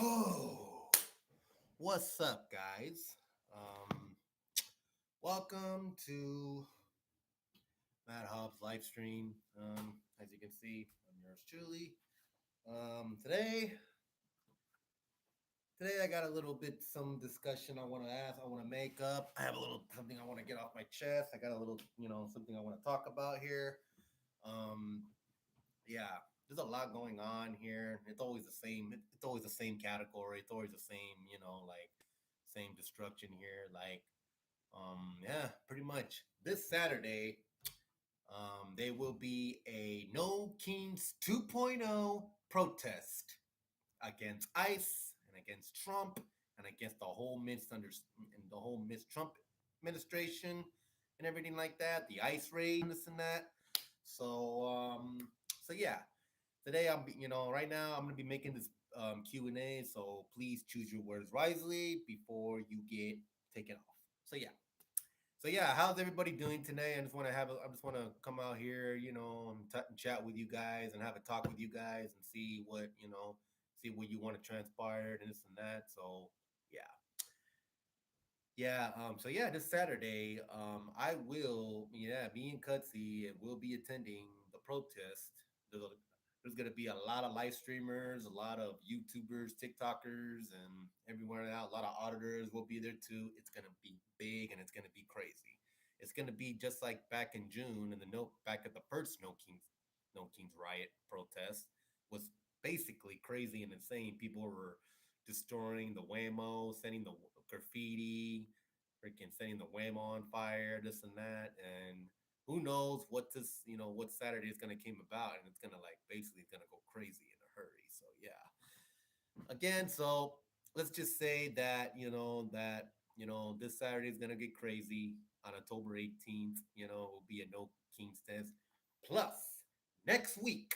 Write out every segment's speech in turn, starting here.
Oh, what's up, guys? Um, Welcome to Matt Hobbs live stream. As you can see, I'm yours truly. Today, I got a little bit some discussion I want to ask. I want to make up. I have a little something I want to get off my chest. I got a little, something I want to talk about here. Um, yeah, there's a lot going on here. It's always the same. It's always the same category. It's always the same, like same destruction here. Yeah, pretty much. This Saturday, there will be a No Kings 2.0 protest against ICE and against Trump and against the whole Miss Trump administration and everything like that. The ICE raid, this and that. So, so yeah. Today, right now I'm gonna be making this Q&A. So please choose your words wisely before you get taken off. So yeah. So yeah, how's everybody doing today? I just want to come out here, and chat with you guys and have a talk with you guys and see what you want to transpire and this and that. So yeah, yeah. So yeah, this Saturday, me and Cutsy will be attending the protest. There's, a, there's gonna be a lot of live streamers, a lot of YouTubers, TikTokers, and everywhere out. A lot of auditors will be there too. It's gonna be big and it's gonna be crazy. It's gonna be just like back in June and back at the first No Kings riot protest was basically crazy and insane. People were destroying the Waymo, sending the graffiti, freaking setting the Waymo on fire, this and that, and who knows what Saturday is gonna came about, and it's gonna basically it's gonna go crazy in a hurry. So yeah, again, so let's just say that this Saturday is gonna get crazy on October 18th. Will be a No Kings test. Plus, next week,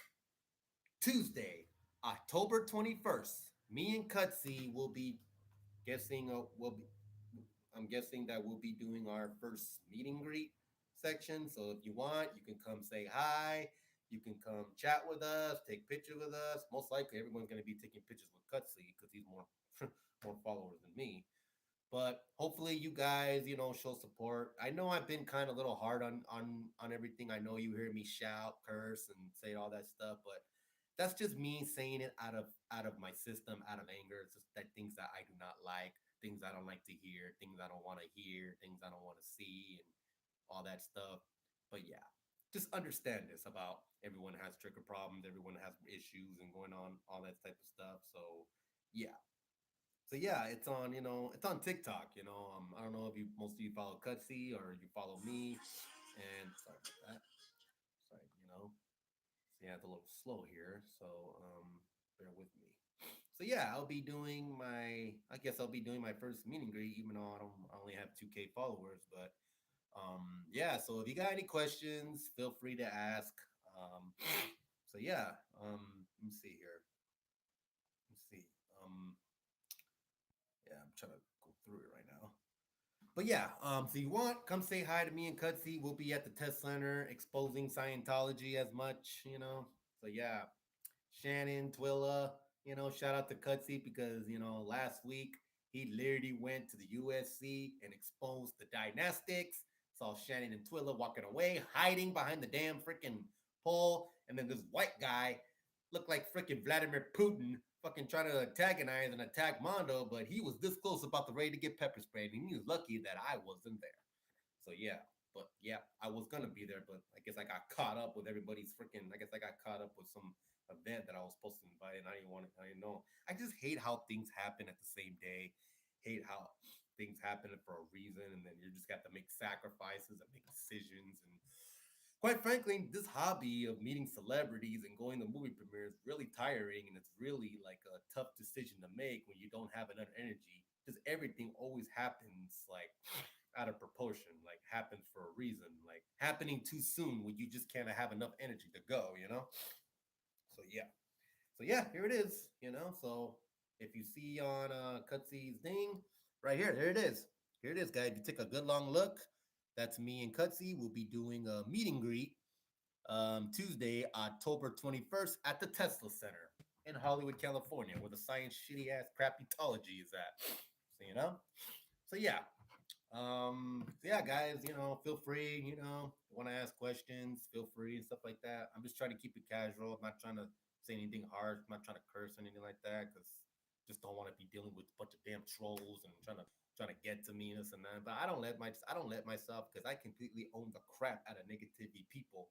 Tuesday, October 21st, me and Cutsy will be guessing will be I'm guessing that we'll be doing our first meet and greet section. So if you want, you can come say hi. You can come chat with us, take pictures with us. Most likely, everyone's going to be taking pictures with Cutsy because he's more more followers than me. But hopefully, you guys, show support. I know I've been kind of a little hard on everything. I know you hear me shout, curse, and say all that stuff, but that's just me saying it out of my system, out of anger. It's just that things that I do not like, things I don't like to hear, things I don't want to hear, things I don't want to see, and all that stuff. But yeah, just understand this about everyone has trigger problems, everyone has issues and going on, all that type of stuff. So yeah. So yeah, it's on TikTok. I don't know if you most of you follow Cutsy or you follow me. And sorry about that. Sorry, so yeah, it's a little slow here. So bear with me. So yeah, I guess I'll be doing my first meet and greet, even though I only have 2K followers. But yeah, so if you got any questions, feel free to ask. Um, so yeah, let me see here. Let's see. Yeah, I'm trying to go through it right now. But yeah, so you want come say hi to me and Cutsy. We'll be at the test center exposing Scientology as much. So yeah, Shannon, Twilla, shout out to Cutsy because last week he literally went to the USC and exposed the dynastics. Saw Shannon and Twilla walking away, hiding behind the damn freaking pole, and then this white guy looked like freaking Vladimir Putin, fucking trying to antagonize and attack Mondo, but he was this close about the ready to get pepper sprayed, and he was lucky that I wasn't there. So yeah, but yeah, I was gonna be there, but I guess I got caught up with everybody's freaking. I guess I got caught up with some event that I was supposed to invite, and I didn't know. I just hate how things happen at the same day. Hate how things happen for a reason, and then you just got to make sacrifices and make decisions. And quite frankly, this hobby of meeting celebrities and going to movie premieres is really tiring, and it's really like a tough decision to make when you don't have enough energy. Because everything always happens like out of proportion, like happens for a reason, like happening too soon when you just can't have enough energy to go. So yeah. So yeah, here it is. So if you see on Cutsy's thing, right here, there it is. Here it is, guys. If you take a good long look, that's me and Cutsy. We'll be doing a meet and greet Tuesday, October 21st at the Tesla Center. in Hollywood, California, where the science shitty ass crappytology is at. So so yeah, so yeah, guys, feel free, want to ask questions, feel free and stuff like that. I'm just trying to keep it casual. I'm not trying to say anything harsh. I'm not trying to curse or anything like that because just don't want to be dealing with a bunch of damn trolls and trying to get to me and this and that. But I don't let myself because I completely own the crap out of negativity people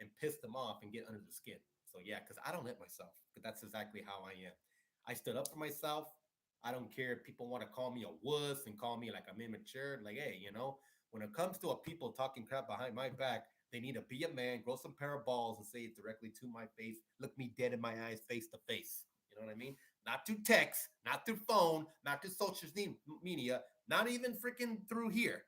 and piss them off and get under the skin. So yeah, because I don't let myself. Because that's exactly how I am. I stood up for myself. I don't care if people want to call me a wuss and call me like I'm immature. Like, hey, when it comes to a people talking crap behind my back, they need to be a man, grow some pair of balls, and say it directly to my face. Look me dead in my eyes, face to face. You know what I mean? Not through text, not through phone, not through social media, not even freaking through here.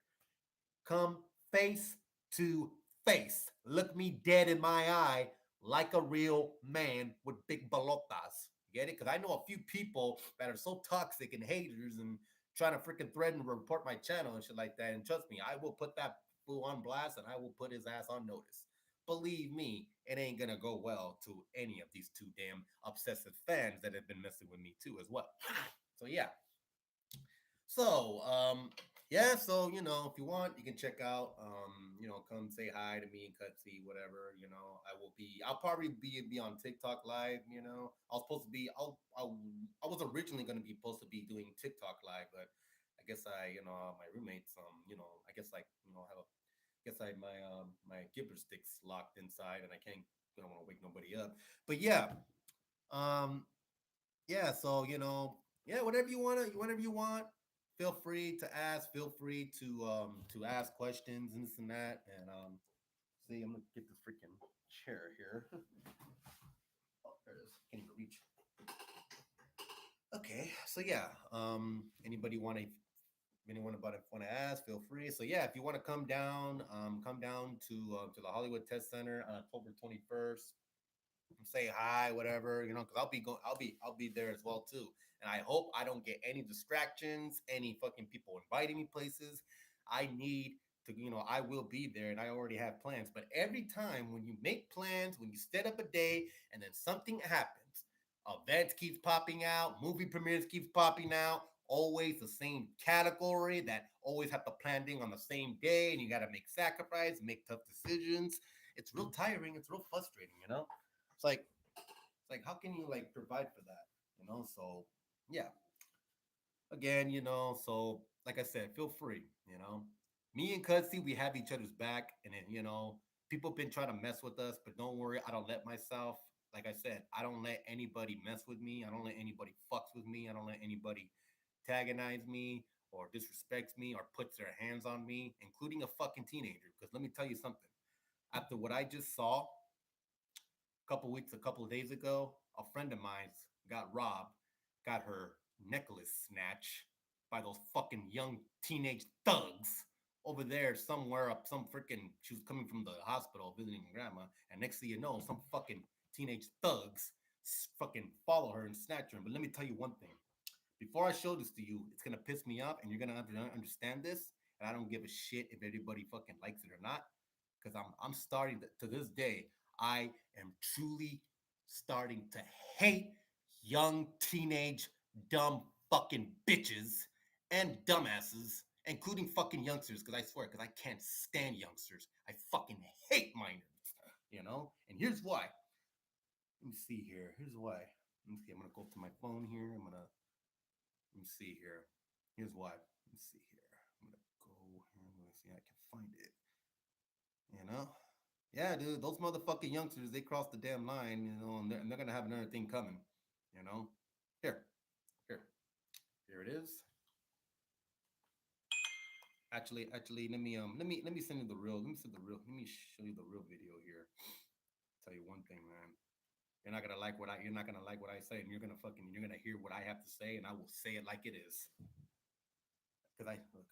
Come face to face. Look me dead in my eye like a real man with big balotas. You get it? Because I know a few people that are so toxic and haters and trying to freaking threaten and report my channel and shit like that. And trust me, I will put that fool on blast and I will put his ass on notice. Believe me, it ain't gonna go well to any of these two damn obsessive fans that have been messing with me too as well. So yeah, so, yeah, so if you want, you can check out, come say hi to me and Cutsy, whatever. I'll probably be on TikTok live. I was supposed to be, I was originally going to be supposed to be doing TikTok live, but I guess my roommates, I guess like, have a, guess I my gibber sticks locked inside and I can't, I don't want to wake nobody up. But um, yeah, so yeah, whatever you want, feel free to ask, feel free to ask questions and this and that. And see, I'm gonna get this freaking chair here. Oh, there it is. Can't even reach. Okay, so yeah, anybody want to anyone about it want to ask, feel free. So yeah, if you want to come down to the Hollywood Test Center on October 21st, say hi, whatever, because I'll be there as well too. And I hope I don't get any distractions, any fucking people inviting me places. I need to, I will be there and I already have plans. But every time when you make plans, when you set up a day and then something happens, events keeps popping out, movie premieres keeps popping out, always the same category that always have to plan thing on the same day, and you got to make sacrifice, make tough decisions. It's real tiring. It's real frustrating. It's like how can you like provide for that? So yeah, again, so like I said, feel free. Me and Cudsy, we have each other's back, and then people been trying to mess with us, but don't worry, I don't let myself. Like I said, I don't let anybody mess with me. I don't let anybody fucks with me. I don't let anybody antagonize me or disrespects me or puts their hands on me, including a fucking teenager. Because let me tell you something. After what I just saw a couple of days ago, a friend of mine got robbed, got her necklace snatched by those fucking young teenage thugs over there somewhere up some freaking she was coming from the hospital visiting grandma, and next thing you know, some fucking teenage thugs fucking follow her and snatch her. But let me tell you one thing. Before I show this to you, it's gonna piss me off and you're gonna understand this. And I don't give a shit if everybody fucking likes it or not because I'm starting to this day. I am truly starting to hate young teenage dumb fucking bitches and dumbasses, including fucking youngsters. Because I swear, because I can't stand youngsters. I fucking hate minors. And here's why. Let me see here. Here's why. Let me see. I'm gonna go to my phone here. Let me see here. Here's why. Let me see here. I'm gonna go here. I'm gonna see. I can find it. You know? Yeah, dude, those motherfucking youngsters, they crossed the damn line, and they're gonna have another thing coming, you know. Here, here, here it is. Actually, let me send you the real. Let me send the real. Let me show you the real video here. Tell you one thing, man. You're not gonna like what I say, and you're gonna hear what I have to say, and I will say it like it is. Cause I look.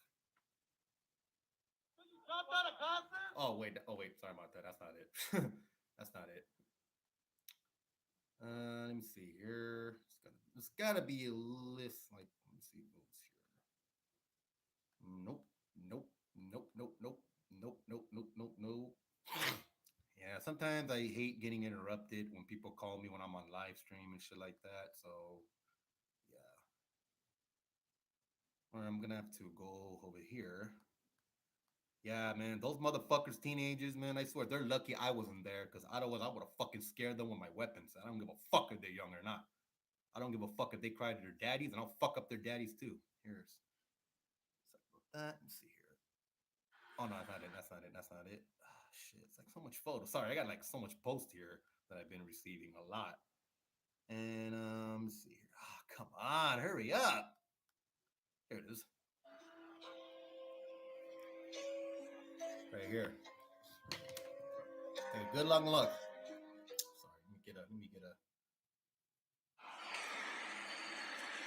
Oh wait, sorry about that. That's not it. That's not it. Let me see here. It's gotta be a list. Like, let me see what's here. Nope, nope, nope, nope, nope, nope, nope, nope, nope, nope. Yeah, sometimes I hate getting interrupted when people call me when I'm on live stream and shit like that. So yeah, or I'm gonna have to go over here. Yeah, man, those motherfuckers, teenagers, man. I swear they're lucky I wasn't there because otherwise I would have fucking scared them with my weapons. I don't give a fuck if they're young or not. I don't give a fuck if they cry to their daddies, and I'll fuck up their daddies too. Here's that. Let's see here. Oh no, that's not it. That's not it. That's not it. Ah, shit, it's like so much photo. Sorry, I got like so much post here that I've been receiving a lot. And let's see here. Oh, come on, hurry up. Here it is. Right here. Take a good long look. Sorry, let me get a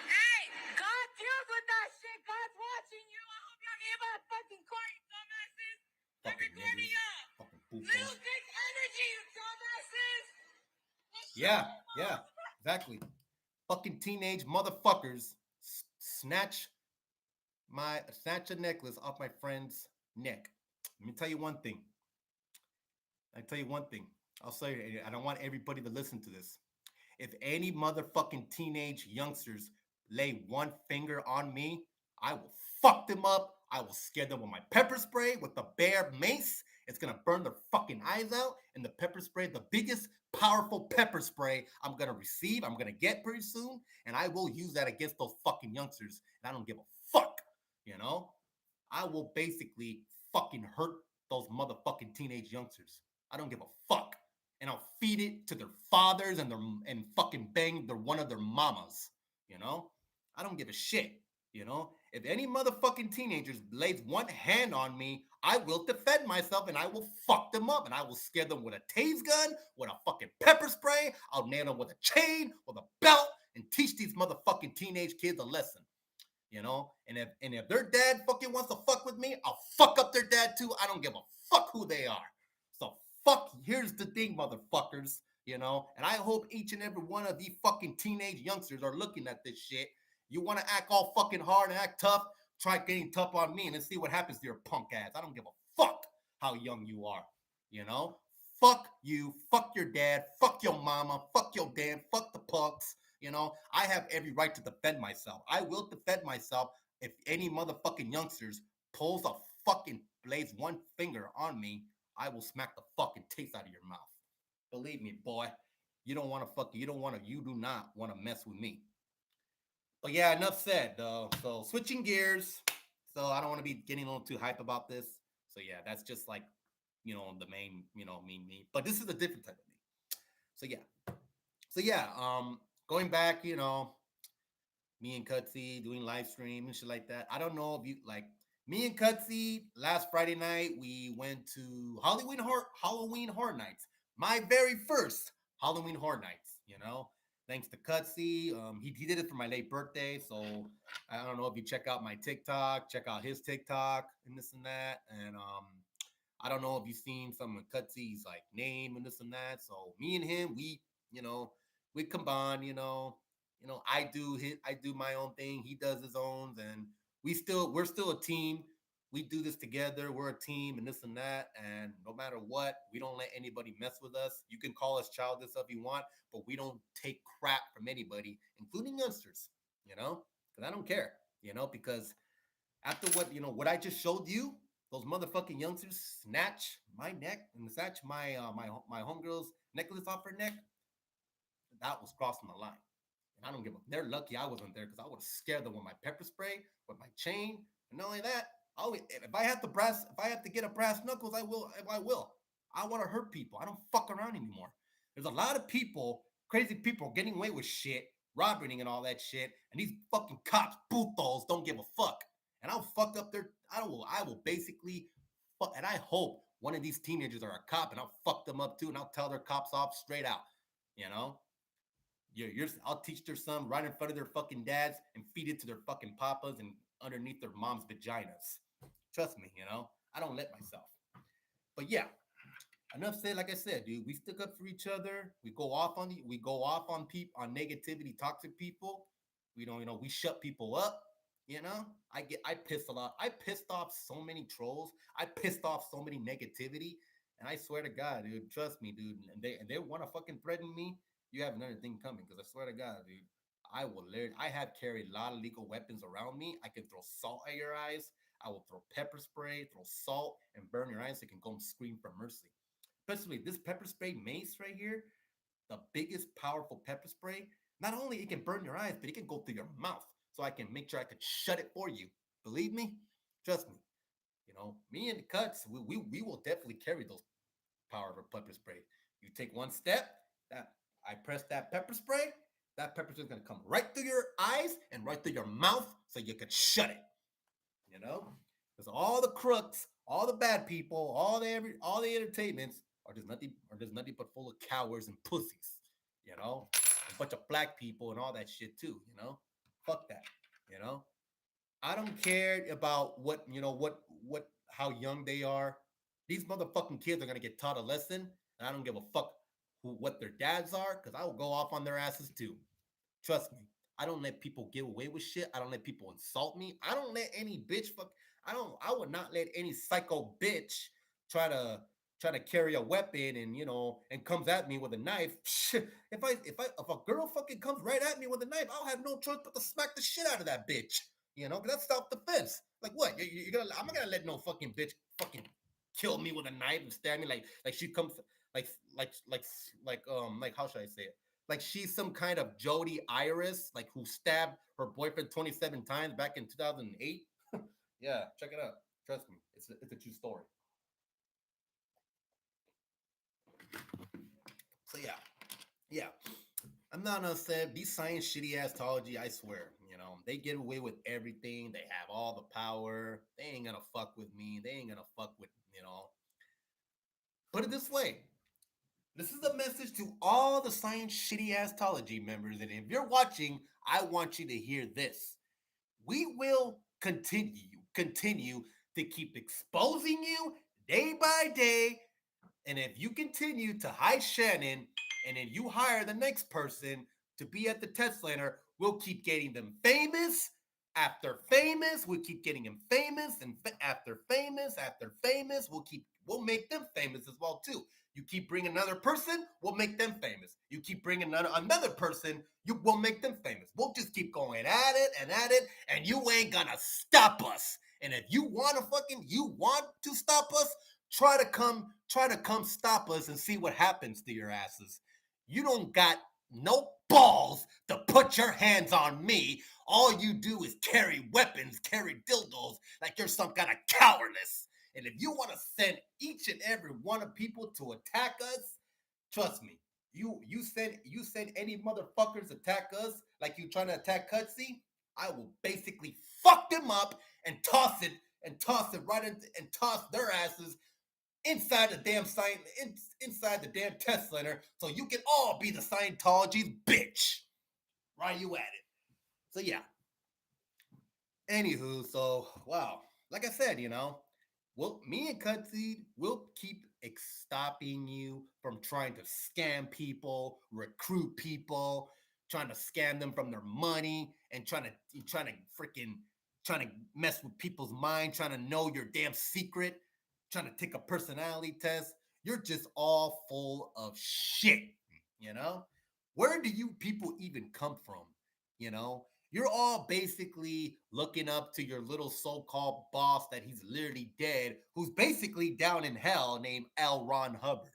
Hey, God deals with that shit. God's watching you. I hope y'all get my fucking car, you dumbasses. I'm fucking recording niggers. y'all. Fucking poop. Little dick energy, you dumbasses. Yeah, yeah, exactly. Fucking teenage motherfuckers snatch a necklace off my friend's neck. Let me tell you one thing. I tell you one thing. I'll say, and I want everybody to listen to this. If any motherfucking teenage youngsters lay one finger on me, I will fuck them up. I will scare them with my pepper spray, with the bare mace. It's gonna burn their fucking eyes out. And the pepper spray, the biggest powerful pepper spray I'm gonna receive, I'm gonna get pretty soon, and I will use that against those fucking youngsters. And I don't give a fuck, you know? I will basically fucking hurt those motherfucking teenage youngsters. I don't give a fuck. And I'll feed it to their fathers and fucking bang their one of their mamas. You know? I don't give a shit. You know? If any motherfucking teenagers lays one hand on me, I will defend myself and I will fuck them up and I will scare them with a tase gun, with a fucking pepper spray. I'll nail them with a chain, with a belt, and teach these motherfucking teenage kids a lesson, you know. And if their dad fucking wants to fuck with me, I'll fuck up their dad too. I don't give a fuck who they are. So fuck. Here's the thing, motherfuckers. You know, and I hope each and every one of these fucking teenage youngsters are looking at this shit. You want to act all fucking hard and act tough? Try getting tough on me and then see what happens to your punk ass. I don't give a fuck how young you are. You know, fuck you, fuck your dad, fuck your mama, fuck your dad, fuck the punks. You know, I have every right to defend myself. I will defend myself if any motherfucking youngsters pulls a fucking lays one finger on me. I will smack the fucking taste out of your mouth. Believe me, boy. You don't want to fuck. You do not want to mess with me. But yeah, enough said. So switching gears. So I don't want to be getting a little too hype about this. So yeah, that's just like, the main, me. But this is a different type of me. So yeah. Going back, me and Cutsy doing live stream and shit like that. I don't know if you like me and Cutsy last Friday night. We went to Halloween Horror Nights, my very first Halloween Horror Nights. Thanks to Cutsy. He did it for my late birthday, so I don't know if you check out my TikTok, check out his TikTok and this and that, and I don't know if you've seen some of Cutsy's like name and this and that. So me and him, you know, we combine, I do my own thing, he does his own, and we're still a team. We do this together. We're a team and this and that. And no matter what, we don't let anybody mess with us. You can call us childish if you want, but we don't take crap from anybody, including youngsters, because I don't care, because after what I just showed you, those motherfucking youngsters snatch my neck and snatch my homegirl's necklace off her neck. That was crossing the line. And I don't give a. They're lucky I wasn't there because I would have scared them with my pepper spray, with my chain, and not only that, if I have to get a brass knuckles, I will. I will. I want to hurt people. I don't fuck around anymore. There's a lot of people, crazy people, getting away with shit, robbing and all that shit, and these fucking cops, putos, don't give a fuck. And I'll fuck up their. I will basically. Fuck, and I hope one of these teenagers are a cop, and I'll fuck them up too, and I'll tell their cops off straight out. You know, I'll teach their son right in front of their fucking dads and feed it to their fucking papas and underneath their mom's vaginas. Trust me, I don't let myself. But yeah, enough said. Like I said, dude, we stick up for each other. We go off on people, on negativity, toxic people. We don't, we shut people up. I pissed a lot. I pissed off so many trolls. I pissed off so many negativity, And I swear to God, dude, trust me, dude. And they want to fucking threaten me. You have another thing coming, because I swear to God, dude, I will learn. I have carried a lot of legal weapons around me. I can throw salt at your eyes. I will throw pepper spray, throw salt, and burn your eyes so you can go and scream for mercy. Especially this pepper spray mace right here, the biggest powerful pepper spray. Not only it can burn your eyes, but it can go through your mouth. So I can make sure I can shut it for you. Believe me, trust me. Me and the cuts, we will definitely carry those powerful pepper spray. You take one step, that I press that pepper spray, that pepper spray is gonna come right through your eyes and right through your mouth, so you can shut it. You know, because all the crooks, all the bad people, all the entertainments are just nothing but full of cowards and pussies. You know, a bunch of black people and all that shit too. Fuck that. You know, I don't care about what how young they are. These motherfucking kids are gonna get taught a lesson, and I don't give a fuck what their dads are, because I will go off on their asses too. Trust me. I don't let people get away with shit. I don't let people insult me. I don't let any bitch fuck. I would not let any psycho bitch try to try to carry a weapon and comes at me with a knife. If a girl fucking comes right at me with a knife, I'll have no choice but to smack the shit out of that bitch. Because that's self defense. Like what? You're gonna? I'm not gonna let no fucking bitch fucking kill me with a knife and stab me like she comes like like like like how should I say it? Like she's some kind of Jody Iris, like who stabbed her boyfriend 27 times back in 2008. Yeah, check it out. Trust me, it's a true story. So yeah. I'm not gonna say these science shitty ass astrology. I swear, they get away with everything. They have all the power. They ain't gonna fuck with me. They ain't gonna fuck with. Put it this way. This is a message to all the science shitty ass astrology members, and if you're watching, I want you to hear this. We will continue to keep exposing you day by day. And if you continue to hide Shannon, and then you hire the next person to be at the test center, we'll keep getting them famous after famous. We'll keep getting them famous, and after famous after famous. We'll make them famous as well too. You keep bringing another person, we'll make them famous. You keep bringing another person, you will make them famous. We'll just keep going at it, and you ain't gonna stop us. And if you want to stop us, try to come stop us and see what happens to your asses. You don't got no balls to put your hands on me. All you do is carry weapons, carry dildos, like you're some kind of cowardice. And if you want to send each and every one of people to attack us, trust me, you send any motherfuckers attack us like you trying to attack Cutsy, I will basically fuck them up and toss it right and toss their asses inside the damn inside the damn test center, so you can all be the Scientology's bitch. Right, you at it. So yeah. Anywho, so wow, like I said, me and Cutsy will keep stopping you from trying to scam people, recruit people, trying to scam them from their money, and trying to freaking trying to mess with people's mind, trying to know your damn secret, trying to take a personality test. You're just all full of shit, you know? Where do you people even come from? You know, you're all basically looking up to your little so-called boss that he's literally dead, who's basically down in hell, named L. Ron Hubbard.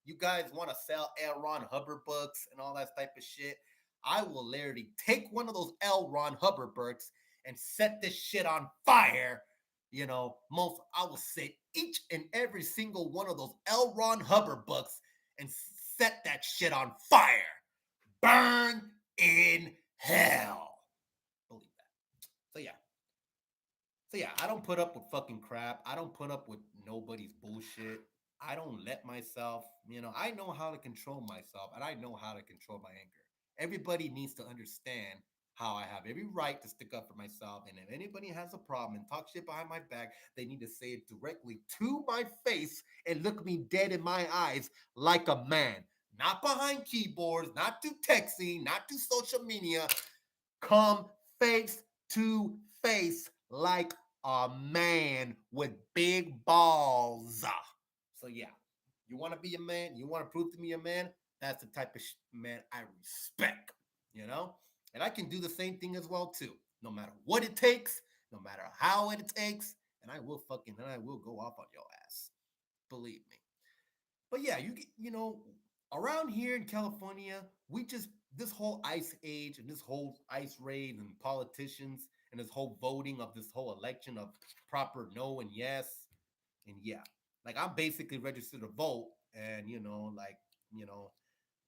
You guys want to sell L. Ron Hubbard books and all that type of shit? I will literally take one of those L. Ron Hubbard books and set this shit on fire. I will set each and every single one of those L. Ron Hubbard books and set that shit on fire. Burn in hell. Believe that. So yeah. I don't put up with fucking crap. I don't put up with nobody's bullshit. I don't let myself, I know how to control myself, and I know how to control my anger. Everybody needs to understand how I have every right to stick up for myself. And if anybody has a problem and talk shit behind my back, they need to say it directly to my face and look me dead in my eyes like a man. Not behind keyboards, not through texting, not through social media. Come face to face like a man with big balls. So yeah. You want to be a man? You want to prove to me a man? That's the type of man I respect, you know? And I can do the same thing as well too. No matter what it takes, no matter how it takes, and I will go off on your ass. Believe me. But yeah, around here in California, we just this whole ice age and this whole ice raid and politicians and this whole voting of this whole election of proper no and yes and yeah. Like I'm basically registered to vote and you know,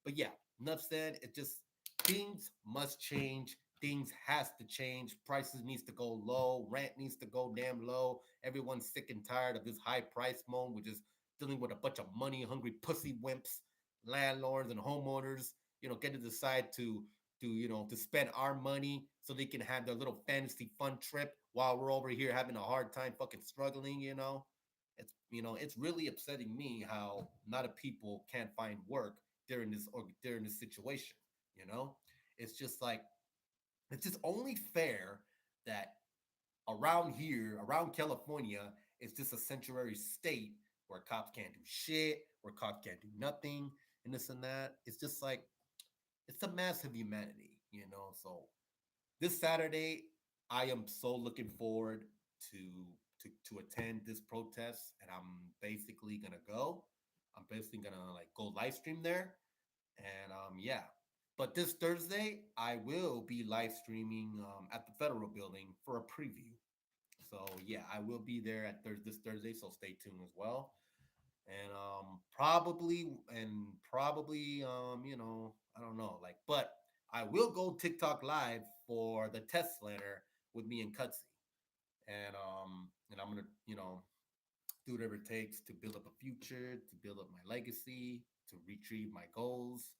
but yeah, enough said. It just things must change. Things has to change. Prices needs to go low. Rent needs to go damn low. Everyone's sick and tired of this high price mode. We're just dealing with a bunch of money hungry pussy wimps, landlords and homeowners. Get to decide to spend our money so they can have their little fantasy fun trip while we're over here having a hard time fucking struggling. It's really upsetting me how a lot of people can't find work during this situation. You know, it's just like it's just only fair that around here, around California, it's just a sanctuary state where cops can't do shit, where cops can't do nothing, and this and that. It's just like it's a mass of humanity. So this Saturday, I am so looking forward to to attend this protest, and I'm basically gonna go. I'm basically gonna like go live stream there, and yeah. But this Thursday, I will be live streaming at the federal building for a preview. So yeah, I will be there at this Thursday. So stay tuned as well. And probably I don't know, like, but I will go TikTok live for the test letter with me and Cutsy. And I'm gonna do whatever it takes to build up a future, to build up my legacy, to retrieve my goals.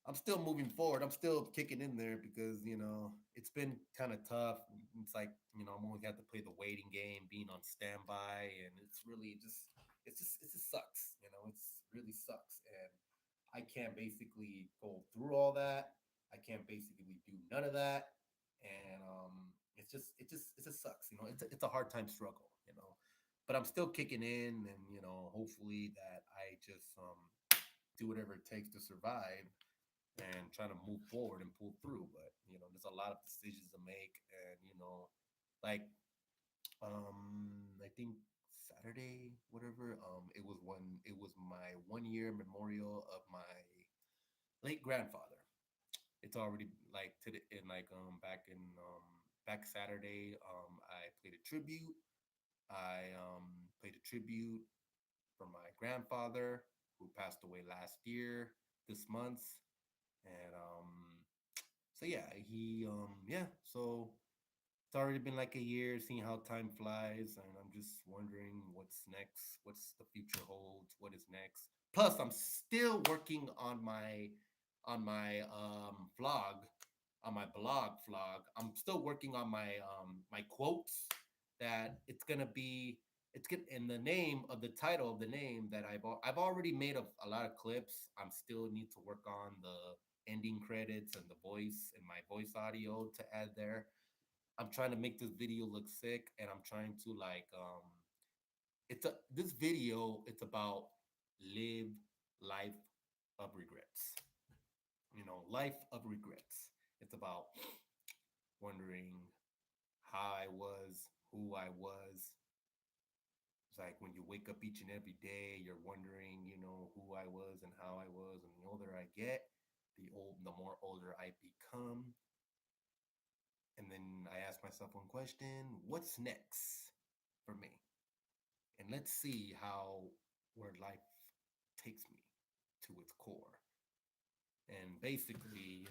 I'm still moving forward. I'm still kicking in there because it's been kind of tough. It's like I'm always got to play the waiting game, being on standby, and it's really it just sucks. It's really sucks, and I can't basically go through all that. I can't basically do none of that, and it just sucks. It's a hard time struggle. But I'm still kicking in, and hopefully that I just do whatever it takes to survive and trying to move forward and pull through. But there's a lot of decisions to make, and like I think Saturday, whatever, it was my 1 year memorial of my late grandfather. It's already like to the in like back Saturday. I played a tribute. I played a tribute for my grandfather who passed away last year this month, and so yeah, so it's already been like a year, seeing how time flies, and I'm just wondering what's next, what's the future holds, what is next. Plus, I'm still working on my vlog, on my vlog. I'm still working on my quotes that it's gonna in the name of the title of the name that I've already made a lot of clips. I'm still need to work on the ending credits and the voice and my voice audio to add there. I'm trying to make this video look sick, and I'm trying to like this video, it's about live life of regrets. Life of regrets. It's about wondering how I was, who I was. It's like when you wake up each and every day, you're wondering, who I was and how I was. And the older I get, the more older I become. And then I ask myself one question: what's next for me? And let's see how where life takes me to its core. And basically,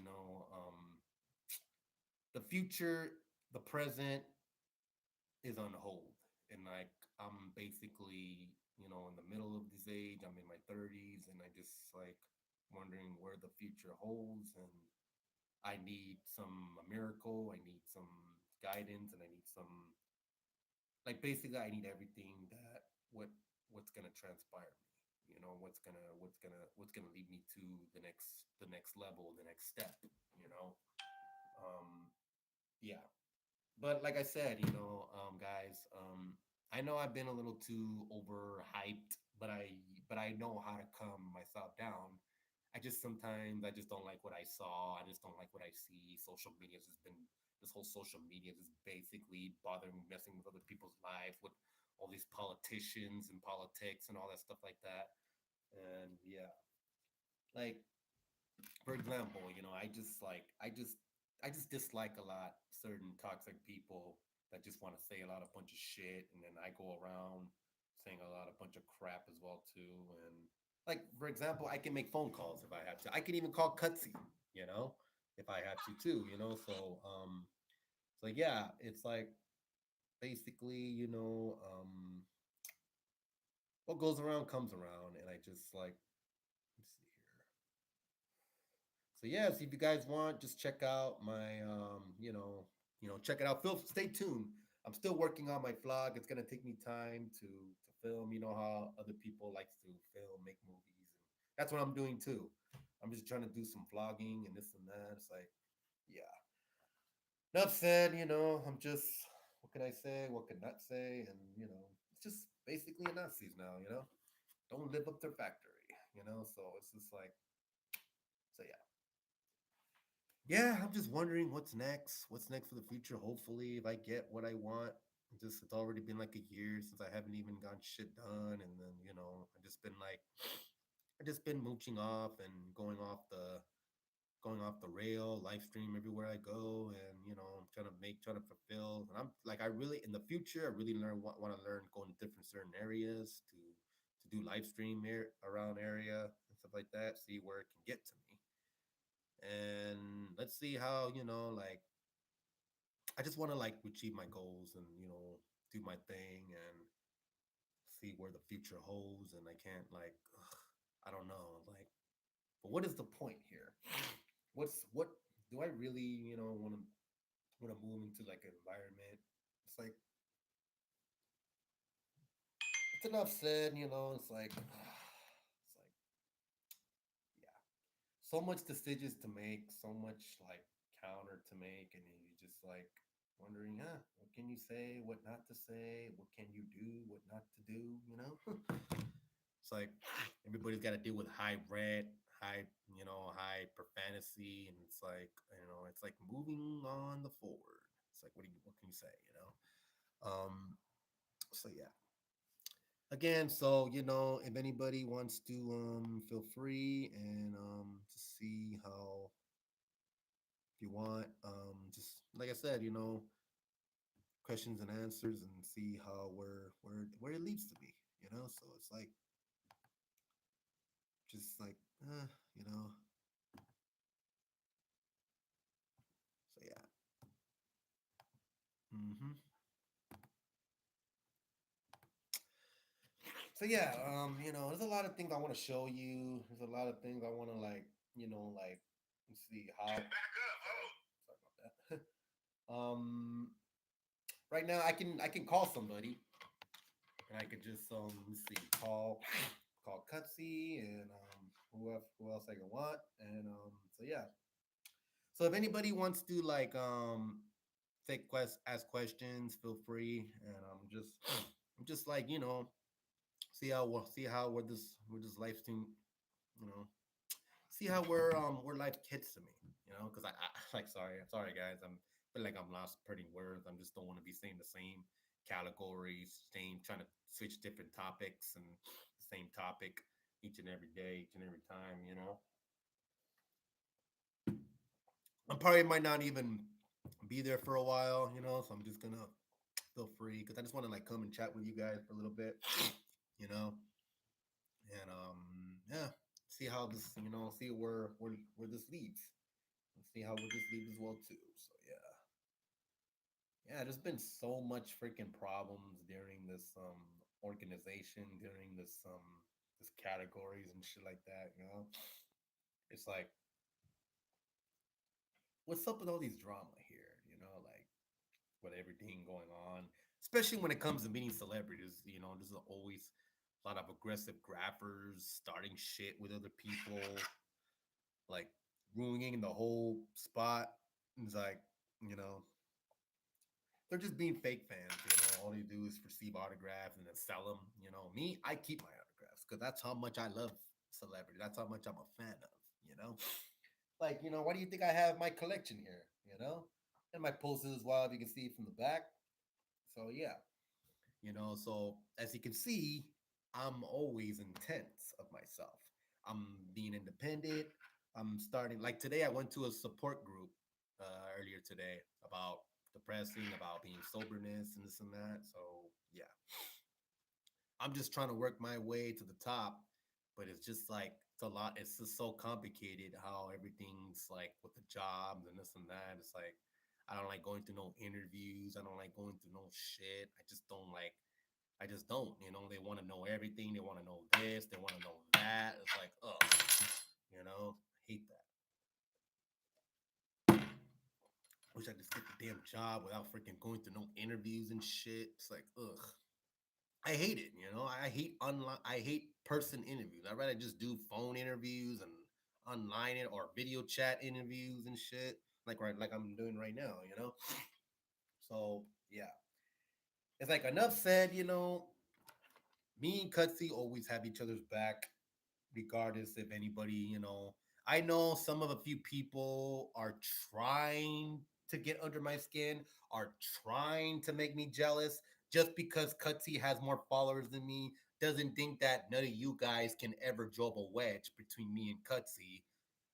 the future, the present is on hold. And like I'm basically, in the middle of this age. I'm in my 30s, and I just like wondering where the future holds. And I need some a miracle. I need some guidance, and I need some like basically I need everything that what's gonna transpire me. What's gonna lead me to the next level, the next step. You know, um, yeah. But like I said, guys, I know I've been a little too overhyped, but but I know how to calm myself down. I just don't like what I saw. I just don't like what I see. Social media has just been this whole social media is basically bothering me, messing with other people's lives with all these politicians and politics and all that stuff like that. And yeah, like for example, I just dislike a lot certain toxic people that just want to say a lot of bunch of shit, and then I go around saying a lot of bunch of crap as well too. And like for example, I can make phone calls if I have to. I can even call Cutsy, you know, if I have to too, you know. So yeah, it's like basically, what goes around comes around, and I just like let's see here. So yes, if you guys want, just check out my check it out. Feel stay tuned. I'm still working on my vlog. It's gonna take me time to film. You know how other people likes to film, make movies, and that's what I'm doing too. I'm just trying to do some vlogging and this and that. It's like, yeah. Enough said, I'm just what can I say? What can not say? And it's just basically a Nazis now, Don't live up their factory. So it's just like so yeah. Yeah, I'm just wondering what's next. What's next for the future? Hopefully, if I get what I want, it's already been like a year since I haven't even gotten shit done, and then I just been mooching off and going off the rail, live stream everywhere I go, and trying to fulfill. And I'm like, I really in the future, I really want to learn going to different certain areas to do live stream around area and stuff like that. See where it can get to me and let's see how I just want to like achieve my goals and do my thing and see where the future holds and I can't like I don't know like but what is the point here? What do I really want to move into like an environment? It's like it's enough said, it's like it's like yeah, so much decisions to make, so much like counter to make, and then you just like wondering, what can you say, what not to say, what can you do, what not to do. It's like everybody's got to deal with high rent, high profanity, and it's like it's like moving on the forward. It's like what can you say? So yeah. Again, so if anybody wants to feel free and to see how if you want just like I said, questions and answers and see how where it leads to me. So it's like just like you know so yeah. hmm so yeah, there's a lot of things I want to show you. There's a lot of things I want to like, like let's see how sorry about that. Right now I can call somebody and I could just let's see, call Cutsy and who else I can want. And so yeah. So if anybody wants to like ask questions, feel free. And I'm just like, see how where this live stream, you know, see how where life hits to me, because I like sorry guys, I'm feel like I'm lost pretty words. I'm just don't want to be saying the same categories, same trying to switch different topics and the same topic each and every day, each and every time. I probably might not even be there for a while, so I'm just gonna feel free because I just want to like come and chat with you guys for a little bit, you know, and yeah, see how this, see where this leads. And see how where this leads as well too. So yeah, there's been so much freaking problems during this organization, during this categories and shit like that. It's like, what's up with all these drama here? Like with everything going on, especially when it comes to meeting celebrities. There's always a lot of aggressive graphers starting shit with other people, like ruining the whole spot. It's like, you know, they're just being fake fans. All they do is receive autographs and then sell them. Me, I keep my autographs because that's how much I love celebrity. That's how much I'm a fan of. You know, like why do you think I have my collection here? And my posters as well, if you can see from the back. So yeah, so as you can see, I'm always intense of myself. I'm being independent. I'm starting like today. I went to a support group earlier today about depressing, about being soberness and this and that. So yeah, I'm just trying to work my way to the top, but it's just like it's a lot. It's just so complicated how everything's like with the jobs and this and that. It's like I don't like going through no interviews. I don't like going through no shit. I just don't like. I just don't. They want to know everything. They want to know this. They want to know that. It's like, ugh, hate that. Wish I just get the damn job without freaking going through no interviews and shit. It's like, ugh. I hate it. I hate online. I hate person interviews. I'd rather just do phone interviews and online it or video chat interviews and shit. Like I'm doing right now. So yeah, it's like enough said. Me and Cutsy always have each other's back, regardless if anybody. I know some of a few people are trying to get under my skin, are trying to make me jealous just because Cutsy has more followers than me. Doesn't think that none of you guys can ever job a wedge between me and Cutsy.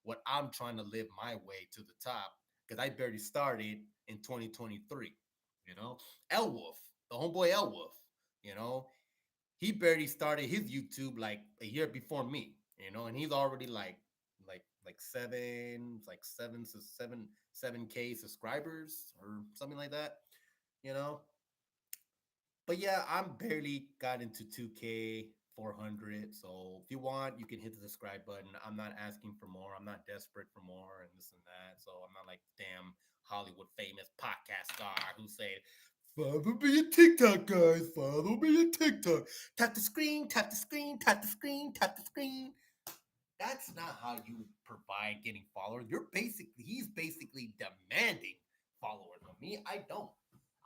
What I'm trying to live my way to the top because I barely started in 2023. Elwolf, the homeboy Elwolf. You know, he barely started his YouTube like a year before me, and he's already like seven K subscribers or something like that, you know. But yeah, I'm barely got into 2K 400. So if you want, you can hit the subscribe button. I'm not asking for more. I'm not desperate for more and this and that. So I'm not like damn Hollywood famous podcast star who said, "Follow me on TikTok, guys. Follow me on TikTok. Tap the screen, tap the screen, tap the screen, tap the screen." That's not how you provide getting followers. He's basically demanding followers from me. I don't.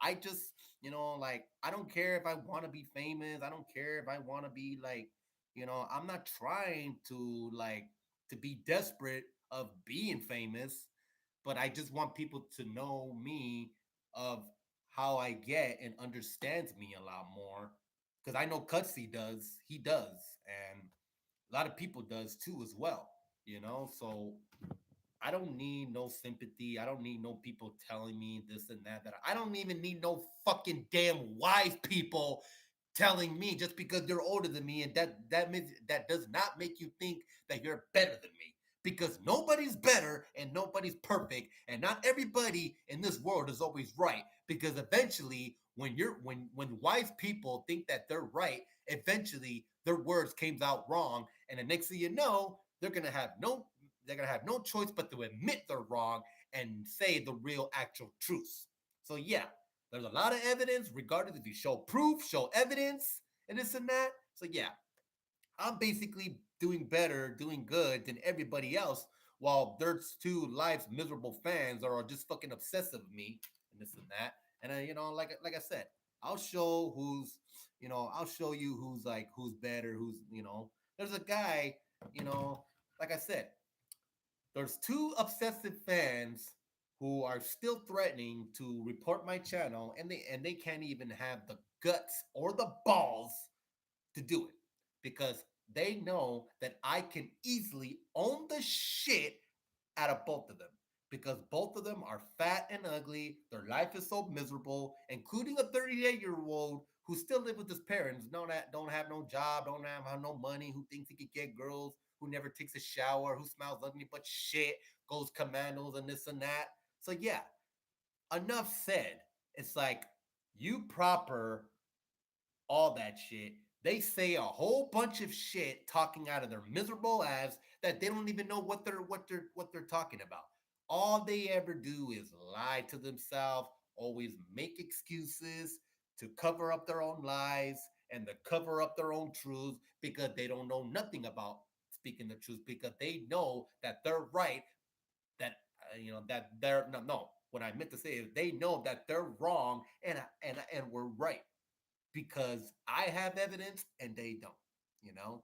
I just, like, I don't care if I want to be famous. I don't care if I want to be like, I'm not trying to like to be desperate of being famous, but I just want people to know me of how I get and understands me a lot more. Because I know Cutsy does. He does. And a lot of people does too as well, so I don't need no sympathy. I don't need no people telling me this and that I don't even need no fucking damn wise people telling me just because they're older than me, and that does not make you think that you're better than me, because nobody's better and nobody's perfect, and not everybody in this world is always right, because eventually when wise people think that they're right, eventually their words came out wrong, and the next thing you know, they're gonna have no choice but to admit they're wrong and say the real actual truth. So yeah, there's a lot of evidence, regardless if you show proof, show evidence, and this and that. So yeah, I'm basically doing better, doing good than everybody else, while there's two lives miserable fans that are just fucking obsessive with me and this and that. And like I said, I'll show I'll show you who's better, There's a guy, you know, like I said, there's two obsessive fans who are still threatening to report my channel, and they can't even have the guts or the balls to do it, because they know that I can easily own the shit out of both of them, because both of them are fat and ugly. Their life is so miserable, including a 38-year-old who still live with his parents, don't have no job, don't have no money, who thinks he could get girls, who never takes a shower, who smells ugly but shit, goes commandos and this and that. So yeah, enough said. It's like you proper all that shit. They say a whole bunch of shit talking out of their miserable ass that they don't even know what they're talking about. All they ever do is lie to themselves, always make excuses to cover up their own lies and to cover up their own truths, because they don't know nothing about speaking the truth, because they know that they're right, that that they're no, what I meant to say is they know that they're wrong, and we're right, because I have evidence and they don't, you know?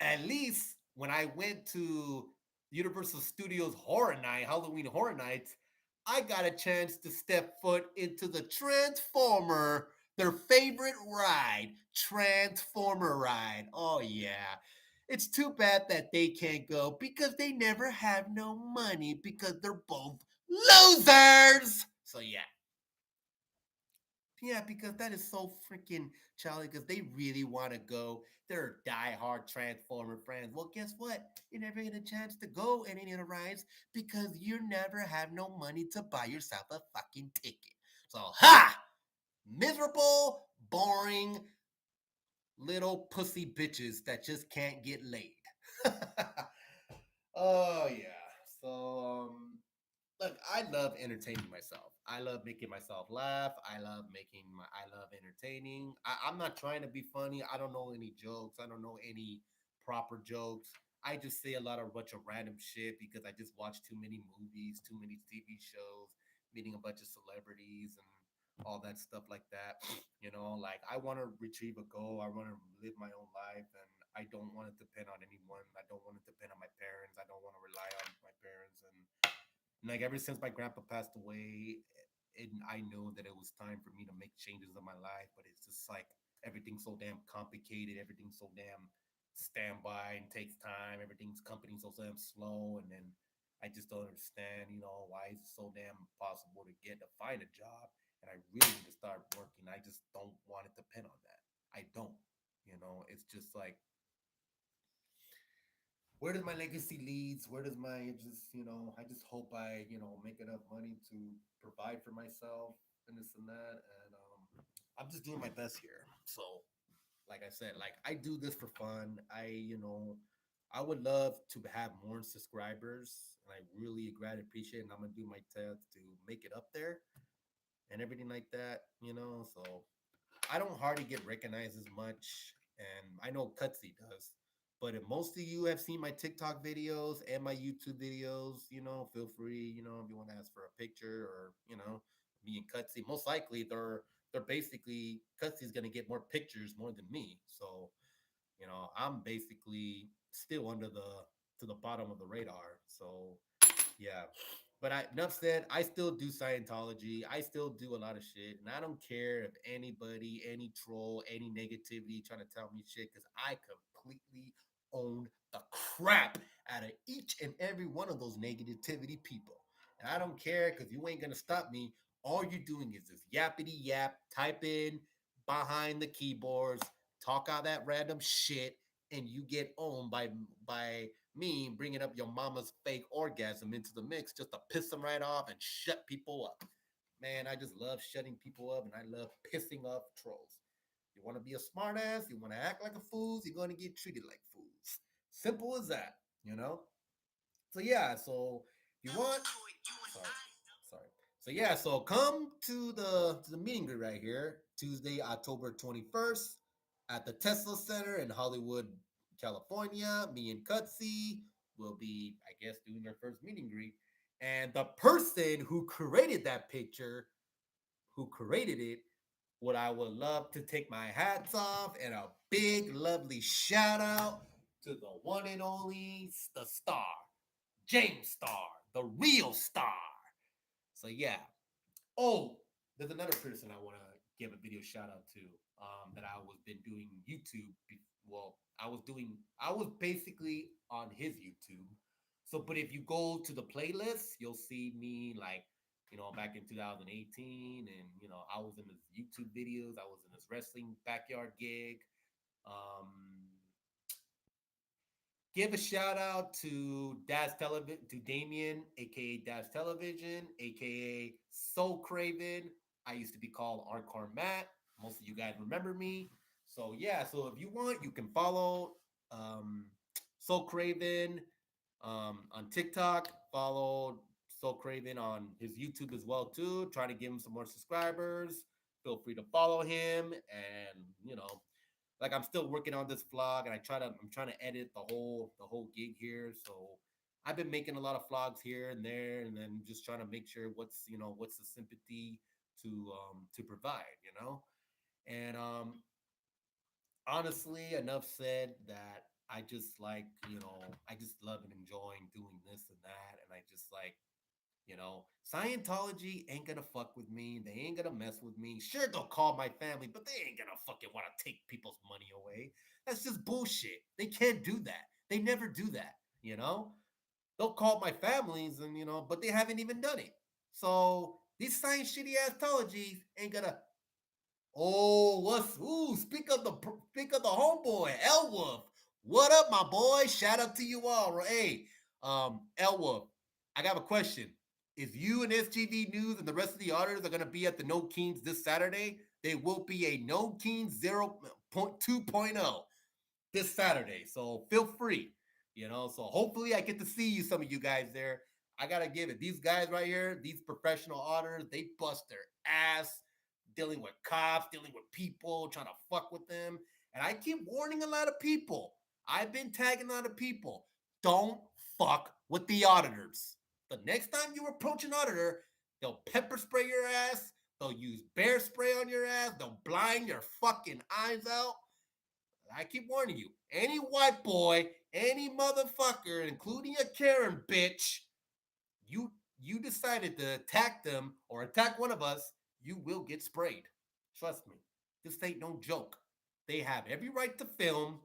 At least when I went to Universal Studios Horror Night, Halloween Horror Nights, I got a chance to step foot into the Transformer, their favorite ride, Transformer ride. Oh yeah. It's too bad that they can't go because they never have no money because they're both losers. So yeah, because that is so freaking childish. Because they really want to go. They're diehard Transformer fans. Well, guess what? You never get a chance to go in any of the rides because you never have no money to buy yourself a fucking ticket. So, ha! Miserable, boring, little pussy bitches that just can't get laid. Oh yeah. So look, I love entertaining myself. I love making myself laugh. I love entertaining. I'm not trying to be funny. I don't know any jokes. I don't know any proper jokes. I just say a lot of bunch of random shit because I just watch too many movies, too many TV shows, meeting a bunch of celebrities and all that stuff like that. Like I want to retrieve a goal. I want to live my own life and I don't want to depend on anyone. I don't want to depend on my parents. I don't want to rely on my parents and like ever since my grandpa passed away, I know that it was time for me to make changes in my life. But it's just like everything's so damn complicated. Everything's so damn standby and takes time. Everything's company so damn slow, and then I just don't understand. Why it's so damn impossible to find a job, and I really need to start working. I just don't want to depend on that. I don't. It's just like where does my legacy leads? Where does my just I just hope I make enough money to provide for myself and this and that, and I'm just doing my best here. So, like I said, like I do this for fun. I would love to have more subscribers, and I really greatly appreciate it. And I'm gonna do my best to make it up there and everything like that. So I don't hardly get recognized as much, and I know Cutsy does. But if most of you have seen my TikTok videos and my YouTube videos, feel free, if you want to ask for a picture or me and Cutsy. Most likely, they're basically Cutsy's gonna get more pictures more than me. So I'm basically still under the to the bottom of the radar. So yeah. But enough said, I still do Scientology. I still do a lot of shit. And I don't care if anybody, any troll, any negativity trying to tell me shit, because I completely own the crap out of each and every one of those negativity people. And I don't care because you ain't going to stop me. All you're doing is this yappity yap, type in behind the keyboards, talk out that random shit, and you get owned by me bringing up your mama's fake orgasm into the mix just to piss them right off and shut people up. Man, I just love shutting people up and I love pissing off trolls. You want to be a smartass, you want to act like a fool, you're going to get treated like fools. Simple as that, you know? So yeah, so if you want, sorry, sorry. So yeah, so come to the meeting group right here, Tuesday, October 21st, at the Tesla Center in Hollywood, California. Me and Cutsy will be, I guess, doing their first meeting greet. And the person who created that picture, who created it, what I would love to take my hats off and a big, lovely shout out to the one and only the star, James Star, the real star. So yeah. Oh, there's another person I want to give a video shout out to that I was been doing YouTube. Well, I was basically on his YouTube. So, but if you go to the playlist, you'll see me like, back in 2018, and I was in his YouTube videos. I was in his wrestling backyard gig. Um, Give a shout out to Dash Television, to Damien, aka Dash Television, aka Soul Craven. I used to be called Arcar Matt. Most of you guys remember me. So yeah, so if you want, you can follow Soul Craven on TikTok. Follow Soul Craven on his YouTube as well too. Try to give him some more subscribers. Feel free to follow him, and like I'm still working on this vlog, and I'm trying to edit the whole gig here. So I've been making a lot of vlogs here and there, and then just trying to make sure what's the sympathy to provide. And honestly, enough said that I just like, I just love and enjoying doing this and that. And I just like, Scientology ain't gonna fuck with me. They ain't gonna mess with me. Sure, they'll call my family, but they ain't gonna fucking want to take people's money away. That's just bullshit. They can't do that. They never do that, you know? They'll call my families and, but they haven't even done it. So these science shitty ass tologies ain't gonna. Oh, what's speak of the homeboy, Elwolf. What up, my boy? Shout out to you all. Hey, Elwolf, I got a question. If you and SGV News and the rest of the auditors are gonna be at the No Keens this Saturday, there will be a No Keens 0.2.0 this Saturday. So feel free, So hopefully I get to see you, some of you guys there. I gotta give it. These guys right here, these professional auditors, they bust their ass dealing with cops, dealing with people, trying to fuck with them. And I keep warning a lot of people. I've been tagging a lot of people. Don't fuck with the auditors. The next time you approach an auditor, they'll pepper spray your ass. They'll use bear spray on your ass. They'll blind your fucking eyes out. I keep warning you. Any white boy, any motherfucker, including a Karen bitch, you you decided to attack them or attack one of us, you will get sprayed. Trust me. This ain't no joke. They have every right to film.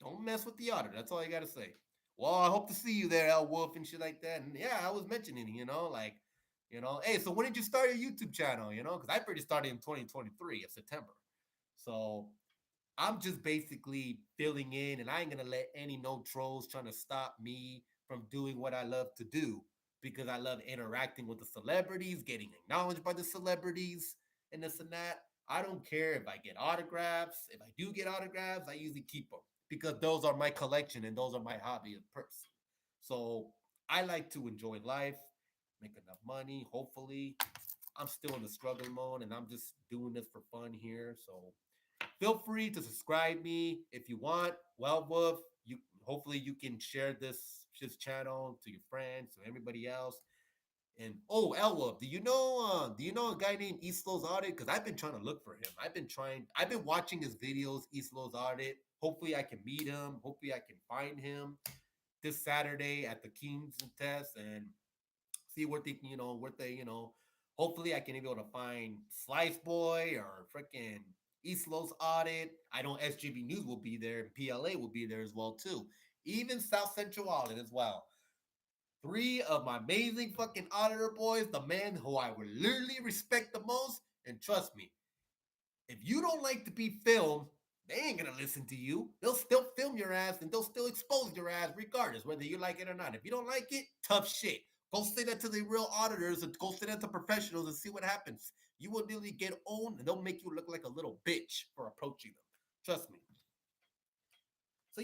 Don't mess with the auditor. That's all you gotta say. Well, I hope to see you there, Al Wolf, and shit like that. And yeah, I was mentioning, hey, so when did you start your YouTube channel? Because I pretty started in 2023 of September. So I'm just basically filling in, and I ain't gonna let any no trolls trying to stop me from doing what I love to do because I love interacting with the celebrities, getting acknowledged by the celebrities, and this and that. I don't care if I get autographs. If I do get autographs, I usually keep them because those are my collection and those are my hobby of person. So I like to enjoy life, make enough money. Hopefully, I'm still in the struggle mode, and I'm just doing this for fun here. So feel free to subscribe me if you want. Well, Wolf, you hopefully you can share this channel to your friends, to everybody else. And oh, Elwolf, do you know a guy named Eastlo's Audit? Because I've been trying to look for him. I've been watching his videos, Eastlo's Audit. Hopefully I can meet him. Hopefully I can find him this Saturday at the Kings test and see what they, hopefully I can be able to find Slice Boy or freaking Eastlo's Audit. I know SGB News will be there and PLA will be there as well too. Even South Central Audit as well. Three of my amazing fucking auditor boys, the man who I would literally respect the most. And trust me, if you don't like to be filmed, they ain't gonna listen to you. They'll still film your ass and they'll still expose your ass regardless, whether you like it or not. If you don't like it, tough shit. Go say that to the real auditors and go say that to professionals and see what happens. You will nearly get owned and they'll make you look like a little bitch for approaching them. Trust me. So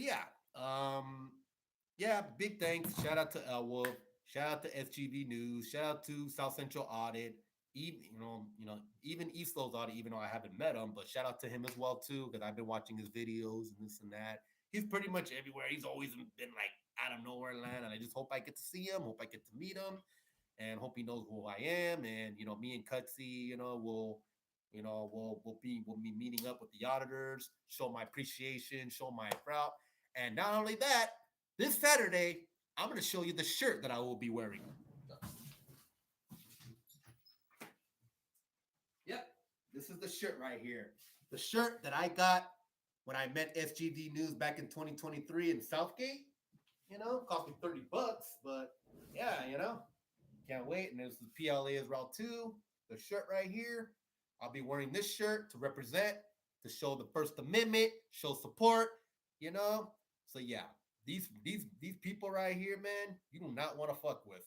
yeah, big thanks. Shout out to Elwood. Shout out to SGV News. Shout out to South Central Audit. Even even Eastlo's Audit, even though I haven't met him, but shout out to him as well too, because I've been watching his videos and this and that. He's pretty much everywhere. He's always been like out of nowhere land, and I just hope I get to see him. Hope I get to meet him, and hope he knows who I am. And me and Cutsy, we'll be meeting up with the auditors, show my appreciation, show my proud, and not only that, this Saturday I'm going to show you the shirt that I will be wearing. Yep, this is the shirt right here. The shirt that I got when I met SGD News back in 2023 in Southgate. Cost me $30, but yeah, can't wait. And this is PLA is Route 2, the shirt right here. I'll be wearing this shirt to represent, to show the First Amendment, show support, you know. So yeah, these people right here, man, you do not want to fuck with.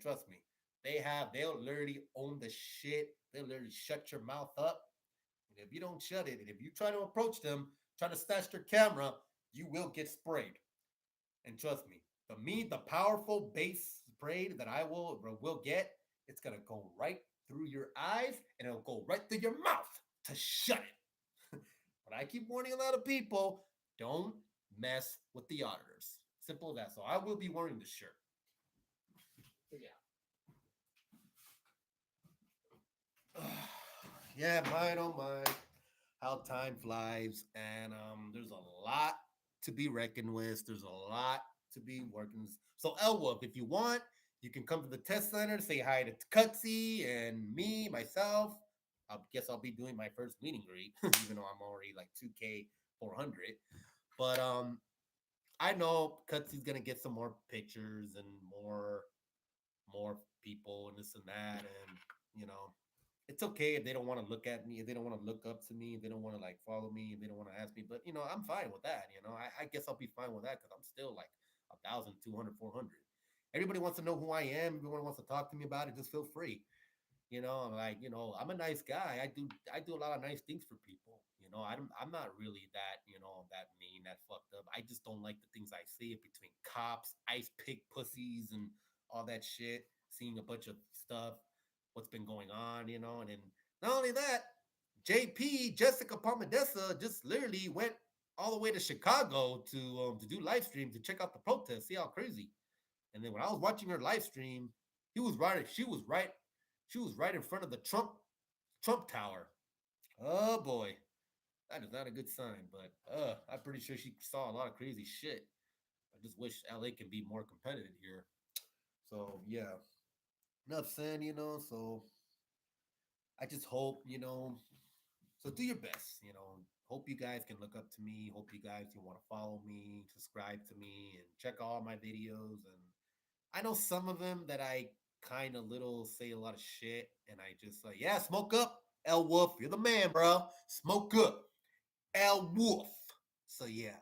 Trust me. They'll literally own the shit. They'll literally shut your mouth up. And if you don't shut it, and if you try to approach them, try to snatch their camera, you will get sprayed. And trust me, the powerful base spray that I will get, it's gonna go right through your eyes and it'll go right through your mouth to shut it. But I keep warning a lot of people, don't mess with the auditors. Simple as that. So I will be wearing this shirt. So yeah. Yeah, mine oh my, how time flies. And there's a lot to be reckoned with. There's a lot to be working. So Elwolf, if you want, you can come to the test center, say hi to Cutsy and me, myself. I guess I'll be doing my first meet and greet, even though I'm already like 2K 400. But I know Cutsy's gonna get some more pictures and more people and this and that, and you know, it's okay if they don't want to look at me, if they don't want to look up to me, if they don't want to like follow me, if they don't want to ask me. But I'm fine with that. I guess I'll be fine with that because I'm still like 1,000, 200, 400. Everybody wants to know who I am. Everyone wants to talk to me about it. Just feel free. I'm a nice guy. I do a lot of nice things for people. I'm not really that mean, that fucked up. I just don't like the things I see between cops, ice pick pussies, and all that shit. Seeing a bunch of stuff, what's been going on, and then not only that, JP Jessica Parmadessa just literally went all the way to Chicago to do live stream to check out the protest, see how crazy. And then when I was watching her live stream, he was right. She was right in front of the Trump Tower. Oh boy, that is not a good sign. But I'm pretty sure she saw a lot of crazy shit. I just wish LA can be more competitive here. So yeah, enough saying. So I just hope. So do your best. Hope you guys can look up to me. Hope you guys can want to follow me, subscribe to me, and check all my videos. And I know some of them that I kind of little say a lot of shit, and I just like, yeah, smoke up, L Wolf, you're the man, bro. Smoke up, L Wolf. So yeah,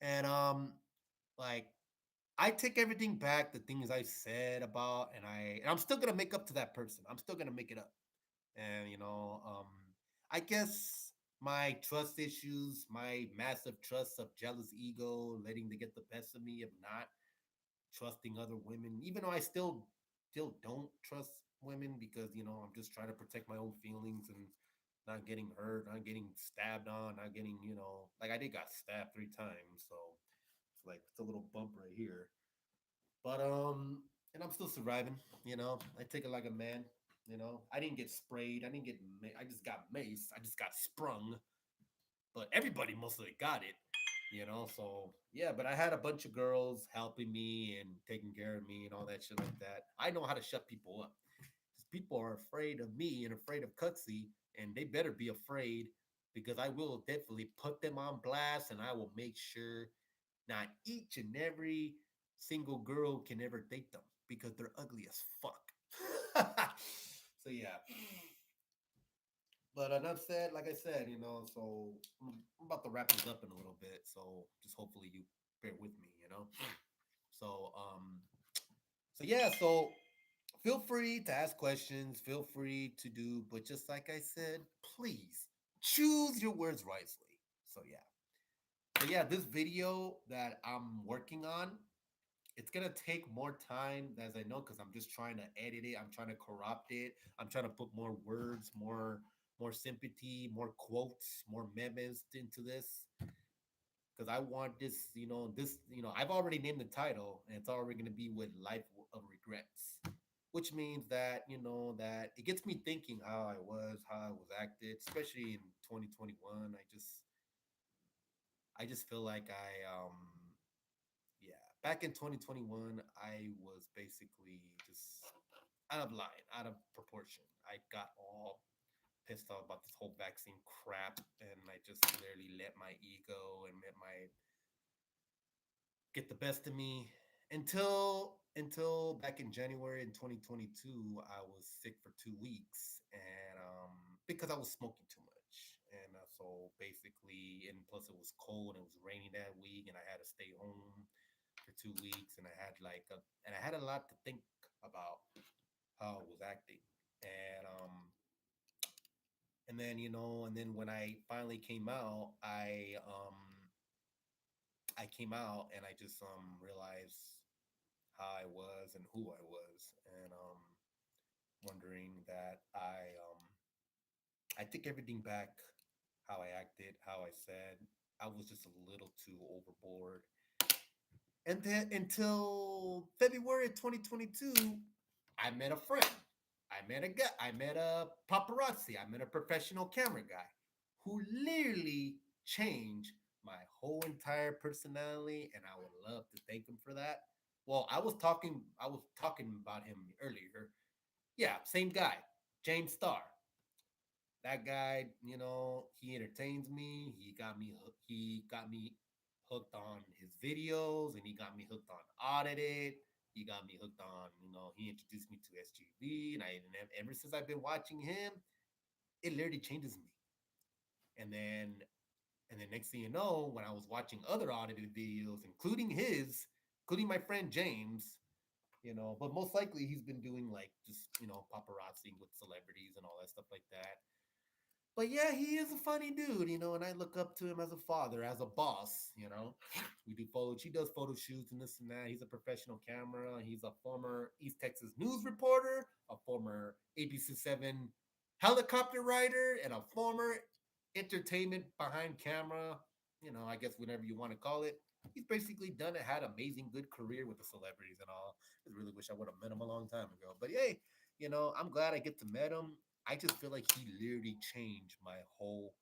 and like I take everything back, the things I said about, and I'm still gonna make up to that person. I'm still gonna make it up, and I guess my trust issues, my massive trust of jealous ego, letting they get the best of me, of not trusting other women, even though I still don't trust women because I'm just trying to protect my own feelings and not getting hurt, not getting stabbed on, not getting like I did got stabbed 3 times, so it's a little bump right here. But and I'm still surviving. I take it like a man. I didn't get sprayed. I didn't get. I just got mace. I just got sprung. But everybody mostly got it. So yeah, but I had a bunch of girls helping me and taking care of me and all that shit like that. I know how to shut people up. Because people are afraid of me and afraid of Cutsy, and they better be afraid because I will definitely put them on blast and I will make sure not each and every single girl can ever date them because they're ugly as fuck. So yeah, but enough said. Like I said, so I'm about to wrap this up in a little bit. So just hopefully you bear with me. So so yeah, so feel free to ask questions. Feel free to do, but just like I said, please choose your words wisely. So yeah, so yeah, this video that I'm working on, it's gonna take more time, as I know, because I'm just trying to edit it. I'm trying to corrupt it. I'm trying to put more words, more sympathy, more quotes, more memes into this. Because I want I've already named the title, and it's already gonna be with Life of Regrets, which means that that it gets me thinking how I was acted, especially in 2021. I just feel like yeah, back in 2021, I was basically just out of line, out of proportion. I got all pissed off about this whole vaccine crap, and I just literally let my ego and let my get the best of me until back in January in 2022, I was sick for 2 weeks, and because I was smoking too much, and so basically, and plus it was cold and it was raining that week, and I had to stay home for 2 weeks, and I had a lot to think about how I was acting, and and then when I finally came out, I came out and I just realized how I was and who I was, and wondering that I take everything back, how I acted, how I said. I was just a little too overboard. And then until February 2022, I met a friend. I met a guy. I met a paparazzi. I met a professional camera guy who literally changed my whole entire personality, and I would love to thank him for that. Well, I was talking about him earlier. Yeah, same guy, James Starr. That guy, he entertains me. He got me hooked on his videos, and he got me hooked on Audited. He got me hooked on, he introduced me to SGV, and ever since I've been watching him, it literally changes me. And then and then next thing you know, when I was watching other audited videos, including my friend James, but most likely he's been doing like just, paparazzi with celebrities and all that stuff like that. But yeah, he is a funny dude, and I look up to him as a father, as a boss. We do photos. He does photo shoots and this and that. He's a professional camera. He's a former East Texas news reporter, a former ABC 7 helicopter rider, and a former entertainment behind camera. I guess whatever you want to call it. He's basically done it, had amazing, good career with the celebrities and all. I really wish I would have met him a long time ago. But hey, I'm glad I get to meet him. I just feel like he literally changed my whole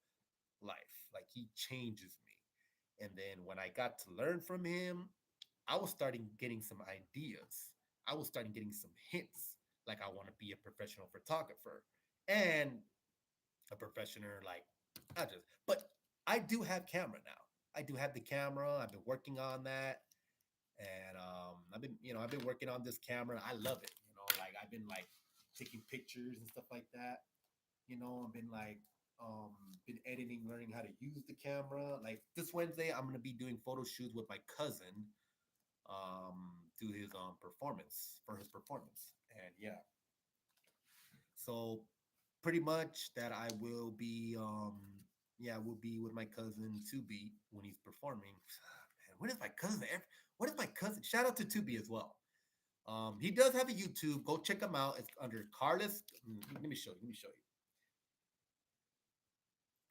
life. Like he changes me. And then when I got to learn from him, I was starting getting some ideas. I was starting getting some hints. Like I want to be a professional photographer and a professional like I just but I do have camera now. I do have the camera. I've been working on that. And I've been working on this camera. I love it. Like I've been like taking pictures and stuff like that. I've been like been editing, learning how to use the camera. Like this Wednesday, I'm gonna be doing photo shoots with my cousin to his performance for his performance. And yeah, so pretty much that I will be yeah, we'll be with my cousin Tubi when he's performing. Man, what is my cousin? What is my cousin? Shout out to Tubi as well. He does have a YouTube. Go check him out. It's under Carlos. Let me show you. Let me show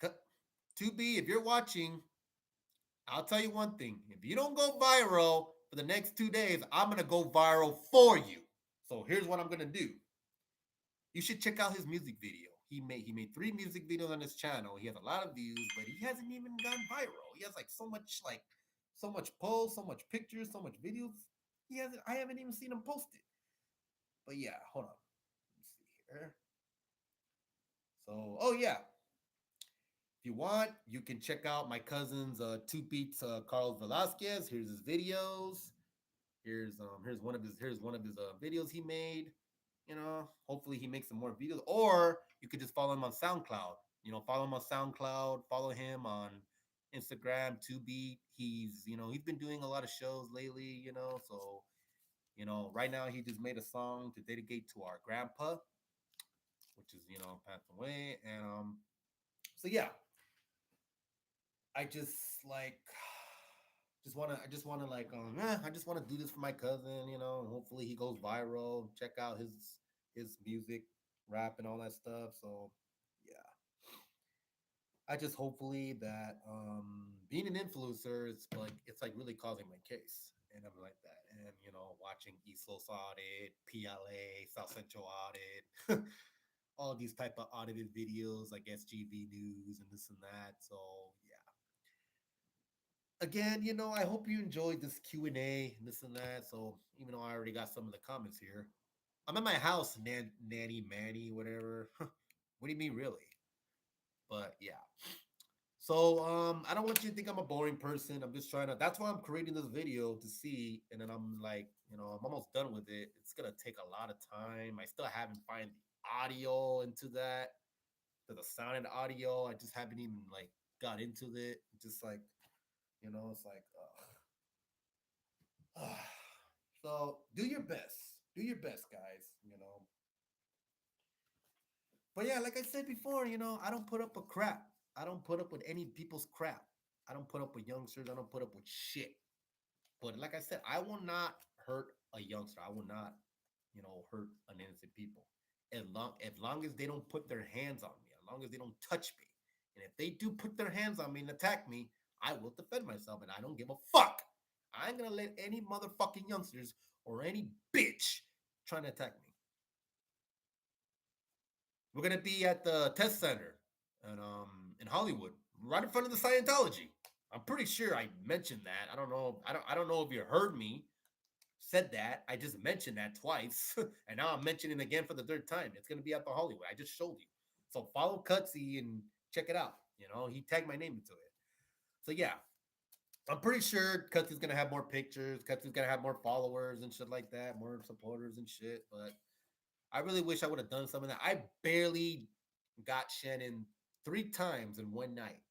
you. To be, if you're watching, I'll tell you one thing. If you don't go viral for the next 2 days, I'm gonna go viral for you. So here's what I'm gonna do. You should check out his music video. He made 3 music videos on his channel. He has a lot of views, but he hasn't even gone viral. He has so much posts, so much pictures, so much videos. He hasn't. I haven't even seen him post it. But yeah, hold on. Let's see here. So, oh yeah, if you want, you can check out my cousin's Two Beats Carlos Velasquez. Here's his videos. Here's one of his videos he made. Hopefully he makes some more videos. Or you could just follow him on SoundCloud. Follow him on SoundCloud. Follow him on Instagram. Two Beat. He's been doing a lot of shows lately. So right now he just made a song to dedicate to our grandpa, which is passed away. And so yeah, I just like I just want to do this for my cousin, and hopefully he goes viral. Check out his music, rap and all that stuff. So yeah. I just hopefully that being an influencer it's like really causing my case. And I'm like that. And watching East Los Audit, PLA, South Central Audit, all these type of audited videos like SGV News and this and that. So yeah, again, I hope you enjoyed this Q&A and this and that. So even though I already got some of the comments here, I'm at my house, Nanny Manny, whatever. What do you mean, really? But yeah. So I don't want you to think I'm a boring person. I'm just trying to. That's why I'm creating this video to see, and then I'm like, I'm almost done with it. It's gonna take a lot of time. I still haven't find the audio into that, to the sound and audio. I just haven't even like got into it. Just like, it's like, so do your best. Do your best, guys. But yeah, like I said before, I don't put up with crap. I don't put up with any people's crap. I don't put up with youngsters. I don't put up with shit. But like I said, I will not hurt a youngster. I will not, hurt an innocent people. As long as they don't put their hands on me, as long as they don't touch me. And if they do put their hands on me and attack me, I will defend myself and I don't give a fuck. I ain't gonna let any motherfucking youngsters or any bitch trying to attack me. We're gonna be at the test center and in Hollywood, right in front of the Scientology. I'm pretty sure I mentioned that. I don't know. I don't know if you heard me said that. I just mentioned that twice, and now I'm mentioning it again for the third time. It's gonna be at the Hollywood. I just showed you. So follow Cutsy and check it out. You know, he tagged my name into it. So yeah, I'm pretty sure Cutsy's gonna have more pictures. Cutsy's gonna have more followers and shit like that, more supporters and shit. But I really wish I would have done some of that. I barely got Shannon 3 times in one night.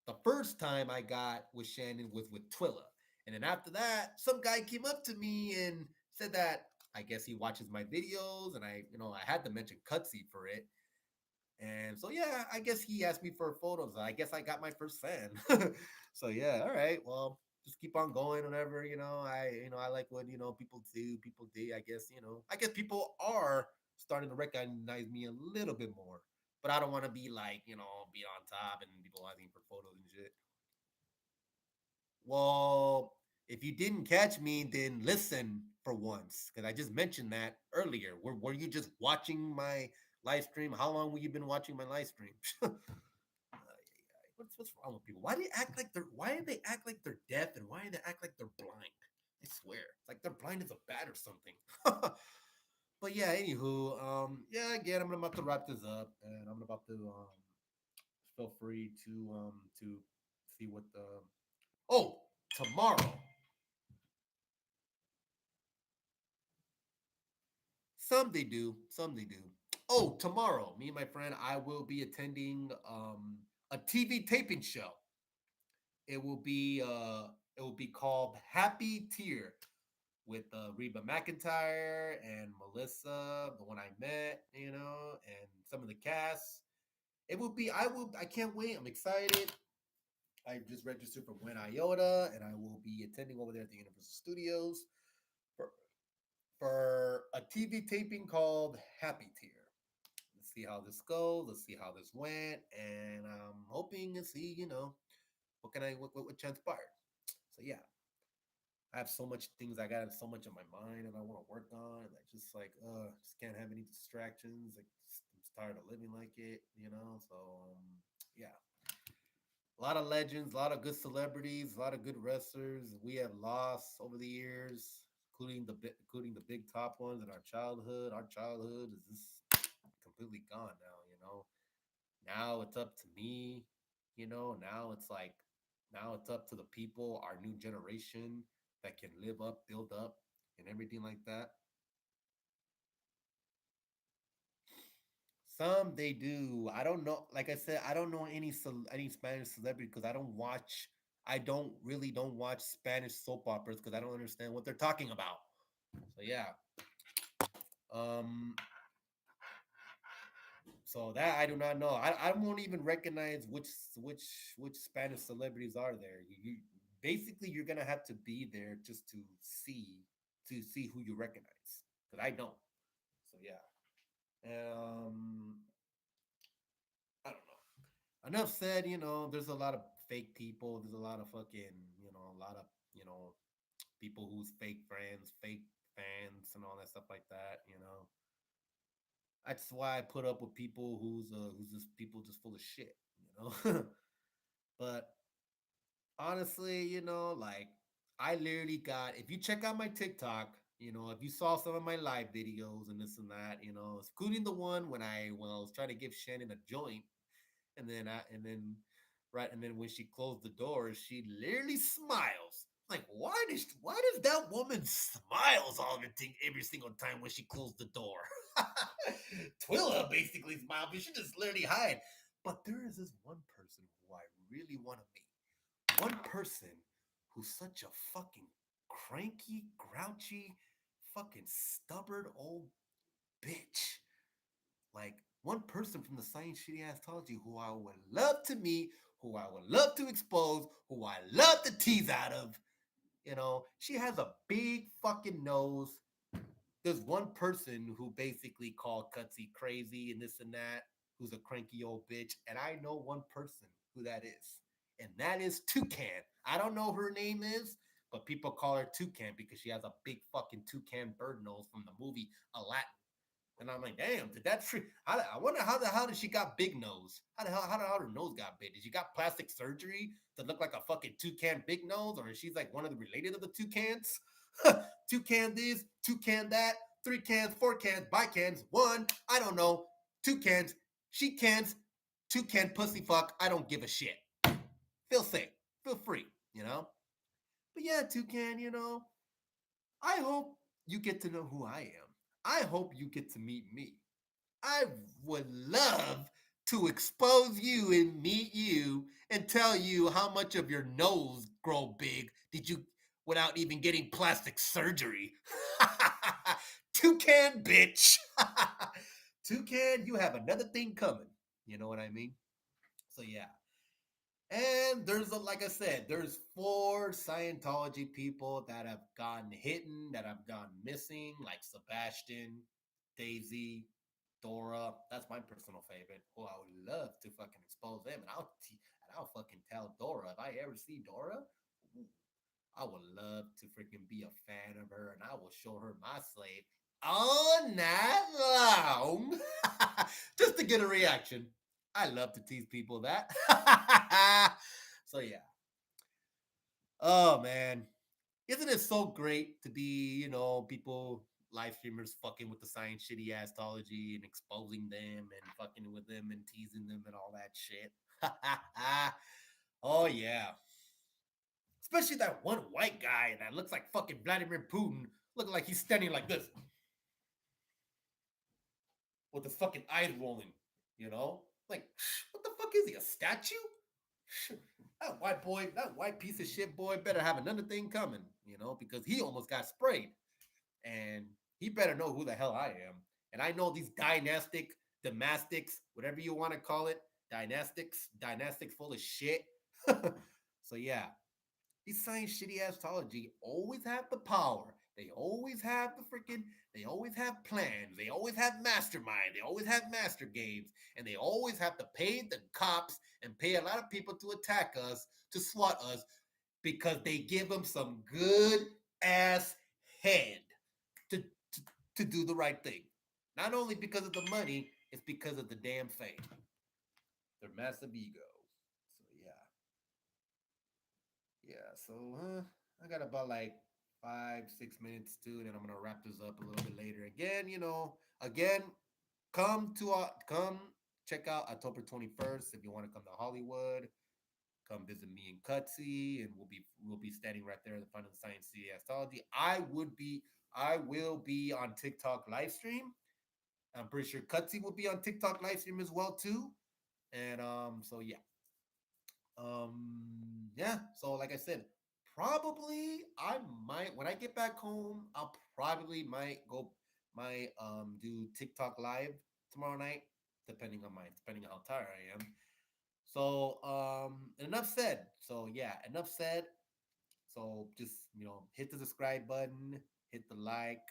The first time I got with Shannon was with Twilla. And then after that, some guy came up to me and said that I guess he watches my videos and I had to mention Cutsy for it. And so yeah, I guess he asked me for photos. I guess I got my first fan. So yeah, all right. Well, just keep on going whenever, I like what, people do, people do. I guess people are starting to recognize me a little bit more. But I don't want to be like, be on top and people asking for photos and shit. Well, if you didn't catch me, then listen for once, because I just mentioned that earlier. Were you just watching my live stream? How long have you been watching my live stream? What's wrong with people? Why do they act like they're deaf and why do they act like they're blind? I swear, it's like they're blind as a bat or something. But yeah, anywho, yeah, again, I'm about to wrap this up, and I'm about to feel free to see what the oh tomorrow. Some they do, some they do. Oh, tomorrow, me and my friend, I will be attending a TV taping show. It will be uh it will be called Happy Tear with Reba McIntyre and Melissa, the one I met, and some of the cast. I can't wait. I'm excited. I just registered for When Iota and I will be attending over there at the Universal Studios for a TV taping called Happy Tear. Let's see how this goes. Let's see how this went, and I'm hoping to see, what transpired. So yeah, I have so much things. I got so much on my mind, and I want to work on, and I just can't have any distractions. Like, I'm just tired of living like it, So yeah, a lot of legends, a lot of good celebrities, a lot of good wrestlers we have lost over the years, including the big top ones in our childhood. Our childhood is just completely gone now. Now it's up to me. Now it's like now it's up to the people, our new generation that can live up, build up, and everything like that. Some they do. I don't know. Like I said, I don't know any Spanish celebrity because I don't watch. I don't watch Spanish soap operas because I don't understand what they're talking about. So yeah. Um. So that I do not know. I won't even recognize which which Spanish celebrities are there. You basically you're gonna have to be there just to see who you recognize because I don't. So yeah. I don't know. Enough said. There's a lot of fake people. There's a lot of fucking a lot of people who's fake friends, fake fans, and all that stuff like that. That's why I put up with people who's just people just full of shit. But honestly, like I literally got. If you check out my TikTok, if you saw some of my live videos and this and that, including the one when I was trying to give Shannon a joint, and then when she closed the door, she literally smiles. Like, why does that woman smiles all every single time when she closed the door? Twilla basically smiled, but she just literally hide. But there is this one person who I really want to meet. One person who's such a fucking cranky, grouchy, fucking stubborn old bitch. Like one person from the science shitty ass who I would love to meet, who I would love to expose, who I love to tease out of. She has a big fucking nose. There's one person who basically called Cutsy crazy and this and that, who's a cranky old bitch, and I know one person who that is, and that is Toucan. I don't know who her name is, but people call her Toucan because she has a big fucking toucan bird nose from the movie Aladdin. And I'm like, damn, did that free? I wonder how the hell did she got big nose? How her nose got big? Did she got plastic surgery to look like a fucking toucan big nose, or is she's like one of the related of the toucans? Toucan this, toucan that, three cans, four cans, by cans, one. I don't know. Two cans, she cans, toucan pussy fuck. I don't give a shit. Feel safe, feel free, you know. But yeah, toucan, you know, I hope you get to know who I am. I hope you get to meet me. I would love to expose you and meet you and tell you how much of your nose grow big did you without even getting plastic surgery. Toucan bitch. Toucan, you have another thing coming. You know what I mean? So yeah, and there's like I said, there's four Scientology people that have gone hidden, that have gone missing, like Sebastian, Daisy, Dora. That's my personal favorite. Oh, I would love to fucking expose them, and I'll fucking tell Dora if I ever see Dora. Ooh, I would love to freaking be a fan of her, and I will show her my slave all night long, just to get a reaction. I love to tease people that. So yeah. Oh man, isn't it so great to be, you know, people live streamers fucking with the science shitty astrology and exposing them and fucking with them and teasing them and all that shit. Oh yeah. Especially that one white guy that looks like fucking Vladimir Putin, looking like he's standing like this with his fucking eyes rolling, you know? Like, what the fuck is he, a statue? That white boy, that white piece of shit boy better have another thing coming, you know, because he almost got sprayed. And he better know who the hell I am. And I know these dynastics, whatever you want to call it, dynastics full of shit. So yeah, these science shitty astrology always have the power. They always have the freaking, they always have plans. They always have mastermind. They always have master games. And they always have to pay the cops and pay a lot of people to attack us, to SWAT us, because they give them some good ass head to, to, to do the right thing. Not only because of the money, it's because of the damn fame. Their massive ego. So yeah. Yeah, so I got about like 5, 6 minutes too, and I'm gonna wrap this up a little bit later. Again, you know, again, come check out October 21st if you want to come to Hollywood. Come visit me and Cutsy, and we'll be standing right there in the front of the Science City Astrology. I will be on TikTok live stream. I'm pretty sure Cutsy will be on TikTok live stream as well too. And so yeah, yeah, so like I said, probably I might when I get back home, I'll probably might go might do TikTok live tomorrow night, depending on how tired I am. So enough said. So yeah, enough said. So just, you know, hit the subscribe button, hit the like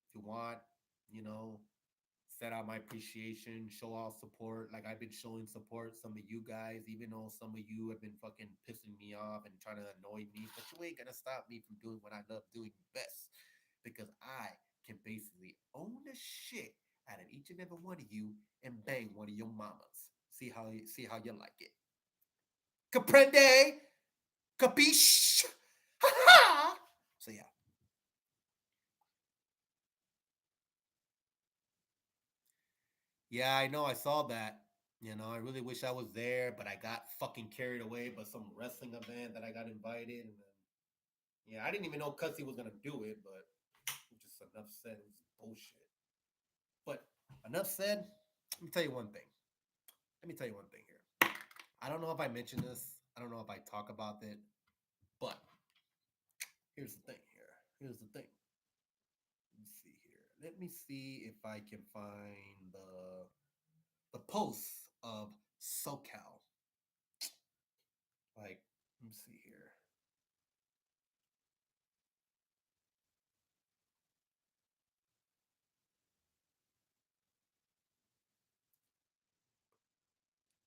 if you want, you know, set out my appreciation, show all support. Like I've been showing support some of you guys, even though some of you have been fucking pissing me off and trying to annoy me, but you ain't gonna stop me from doing what I love doing best. Because I can basically own the shit out of each and every one of you and bang one of your mamas. See how you like it. Comprende? Capiche? Ha ha! So yeah. Yeah, I know. I saw that. You know, I really wish I was there, but I got fucking carried away by some wrestling event that I got invited, and then yeah, I didn't even know Cussy was gonna do it, but just enough said. It was bullshit. But enough said. Let me tell you one thing. Let me tell you one thing here. I don't know if I mentioned this. I don't know if I talk about it, but here's the thing. Here's the thing. Let me see here. Let me see if I can find the posts of SoCal. Like, let me see here.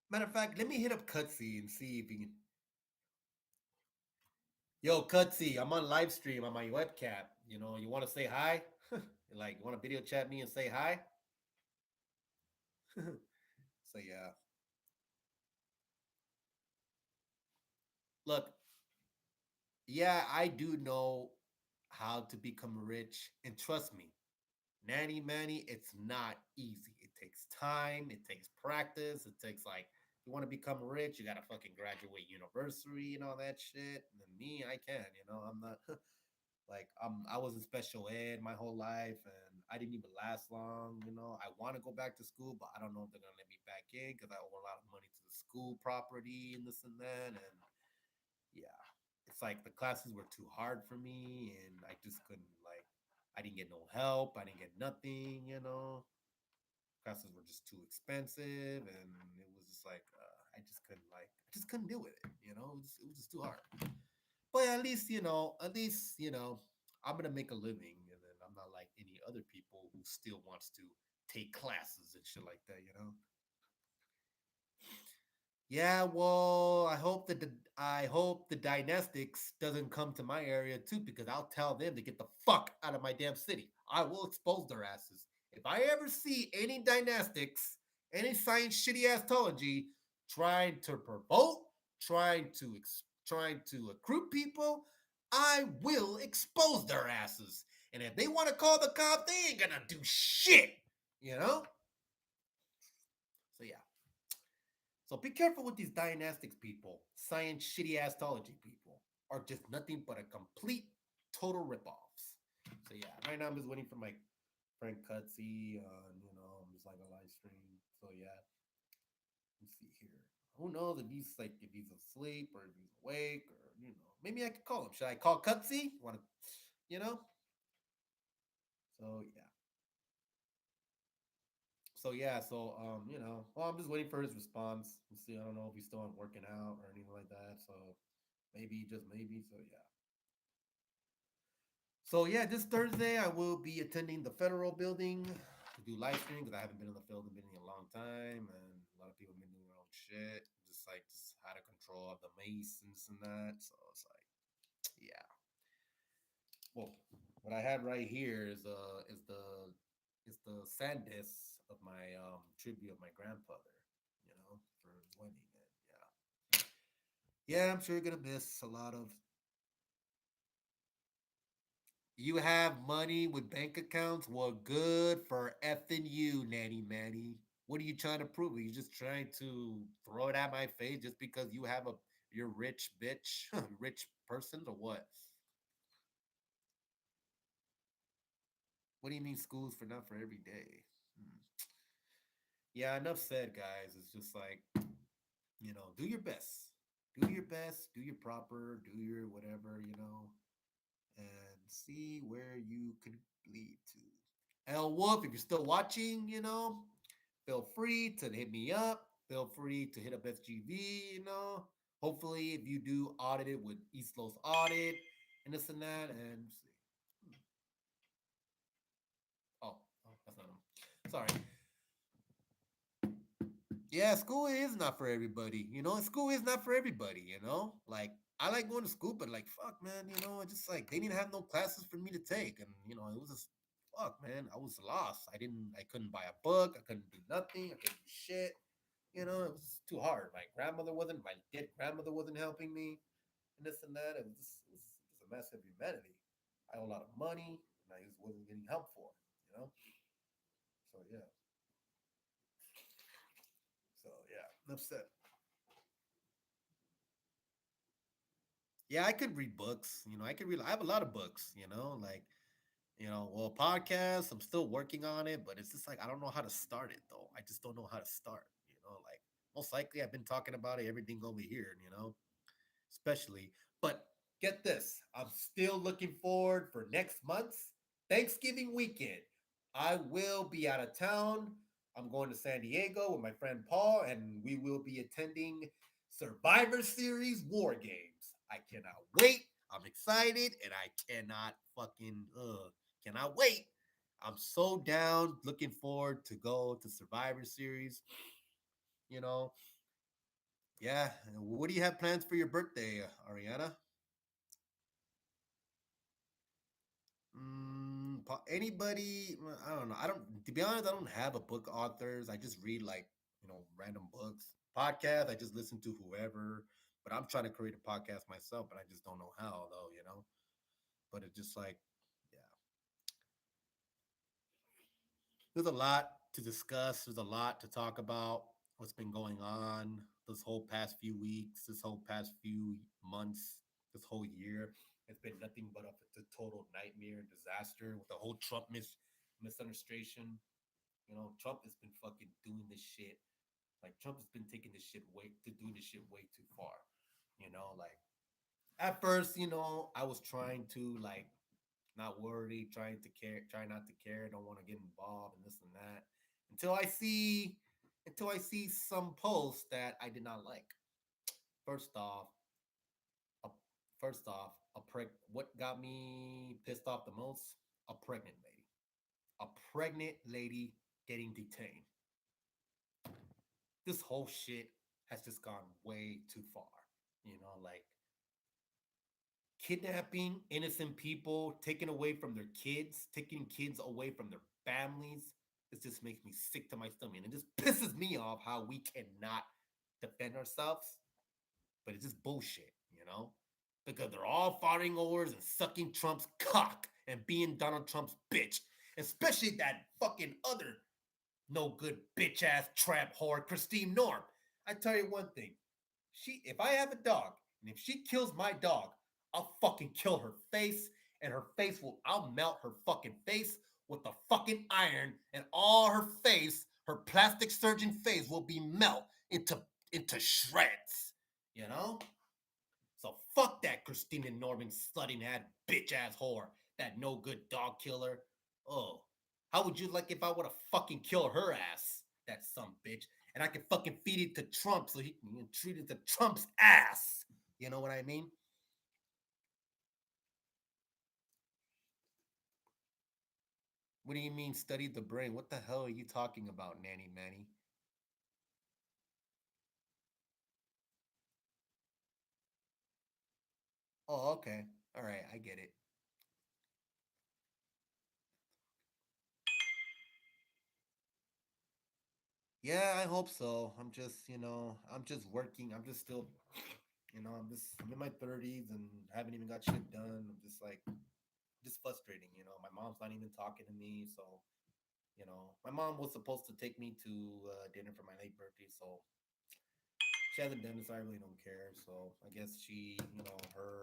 Matter of fact, let me hit up Cutsy and see if he can. Yo, Cutsy, I'm on live stream on my webcam. You know, you want to say hi? Like, you want to video chat me and say hi? So yeah, look, yeah, I do know how to become rich, and trust me, nanny manny, it's not easy. It takes time, it takes practice, it takes like you want to become rich, you gotta fucking graduate university and all that shit. And then me, I can, I'm not like I was in special ed my whole life and I didn't even last long. I want to go back to school, but I don't know if they're gonna let me back in because I owe a lot of money to the school property and this and that. And yeah, it's like the classes were too hard for me and I just couldn't like I didn't get no help, I didn't get nothing. Classes were just too expensive and it was just like I just couldn't deal with it. It was just too hard. But at least I'm gonna make a living and then I'm not like any other people who still wants to take classes and shit like that. Yeah, well, I hope the dynastics doesn't come to my area too, because I'll tell them to get the fuck out of my damn city. I will expose their asses. If I ever see any dynastics, any science shitty astrology trying to provoke, trying to recruit people, I will expose their asses. And if they want to call the cop, they ain't gonna do shit. You know? So yeah. So be careful with these dynastics people, science shitty astrology people, are just nothing but a complete total ripoffs. So yeah, right now I'm just waiting for my friend Cutsy I'm just like a live stream. So yeah, let's see here. Who knows if he's asleep or if he's awake or maybe I could call him. Should I call Cutsy? Want to you know? So yeah. Well, I'm just waiting for his response. We'll see. I don't know if he's still working out or anything like that. So maybe, just maybe. So yeah. So yeah, this Thursday I will be attending the federal building to do live streaming because I haven't been in the field in a long time, and a lot of people have been doing their own shit, just how to control the mace and this and that. So it's like, yeah. Well, what I had right here is the sadness of my tribute of my grandfather, for his wedding, and yeah, I'm sure you're gonna miss a lot of. You have money with bank accounts? Well, good for effing you, Nanny Manny. What are you trying to prove? Are you just trying to throw it at my face just because you're rich bitch, rich person, or what? What do you mean school's for not for every day? Hmm. Yeah, enough said, guys. It's just like, do your best. Do your best, do your proper, do your whatever, and see where you could lead to. L Wolf, if you're still watching, feel free to hit me up. Feel free to hit up SGV. Hopefully, if you do audit it with East Los Audit and this and that, and oh, that's not him. Sorry. Yeah, school is not for everybody. School is not for everybody. Like, I like going to school, but like, fuck, man, just like they didn't have no classes for me to take. And it was just, fuck, man, I was lost. I couldn't buy a book. I couldn't do nothing. I couldn't do shit. It was too hard. My dead grandmother wasn't helping me and this and that. It was a mess of humanity. I owe a lot of money and I just wasn't getting help for it. So yeah. So yeah, I'm upset. Yeah, I could read books. I could read. I have a lot of books. Like well, podcasts. I'm still working on it, but it's just like I don't know how to start it though. I just don't know how to start. Like most likely I've been talking about it, everything over here. Especially. But get this, I'm still looking forward for next month's Thanksgiving weekend. I will be out of town. I'm going to San Diego with my friend Paul, and we will be attending Survivor Series War Games. I cannot wait. I'm excited, and I cannot wait. I'm so down, looking forward to go to Survivor Series. You know, yeah. What do you have plans for your Ariana? anybody. I don't know. I don't. To be honest, I don't have a book authors. I just read like random books. Podcast. I just listen to whoever. But I'm trying to create a podcast myself, but I just don't know how though. But it's just like, yeah, there's a lot to discuss. There's a lot to talk about. What's been going on this whole past few weeks, this whole past few months, this whole year. It's been nothing but a total nightmare, disaster with the whole Trump misadministration. Trump has been fucking doing this shit. Like Trump has been taking this shit way to doing this shit way too far. Like at first, I was trying to like not worry, trying to care, try not to care, don't want to get involved and this and that. Until I see until I see some posts that I did not like. First off, a, first off, what got me pissed off the most? A pregnant lady. A pregnant lady getting detained. This whole shit has just gone way too far. Like kidnapping innocent people, taking away from their kids, taking kids away from their families. It just makes me sick to my stomach. And it just pisses me off how we cannot defend ourselves. But it's just bullshit, Because they're all fighting wars and sucking Trump's cock and being Donald Trump's bitch. Especially that fucking other no good bitch ass tramp whore, Christine Norm. I tell you one thing. If I have a dog, and if she kills my dog, I'll fucking kill her face, and I'll melt her fucking face with the fucking iron, and all her face, her plastic surgeon face, will be melt into shreds. You know? So fuck that Christina Norman slutting head bitch ass whore, that no good dog killer. Oh, how would you like if I would have fucking killed her ass, that some bitch, and I could fucking feed it to Trump so he can treat it to Trump's ass. You know what I mean? What do you mean study the brain? What the hell are you talking about, Nanny Manny? Oh, okay. All right, I get it. Yeah, I hope so. I'm just working. I'm just still, I'm in my 30s and haven't even got shit done. I'm just like, just frustrating. My mom's not even talking to me. So, my mom was supposed to take me to dinner for my late birthday. So she hasn't done it. So I really don't care. So I guess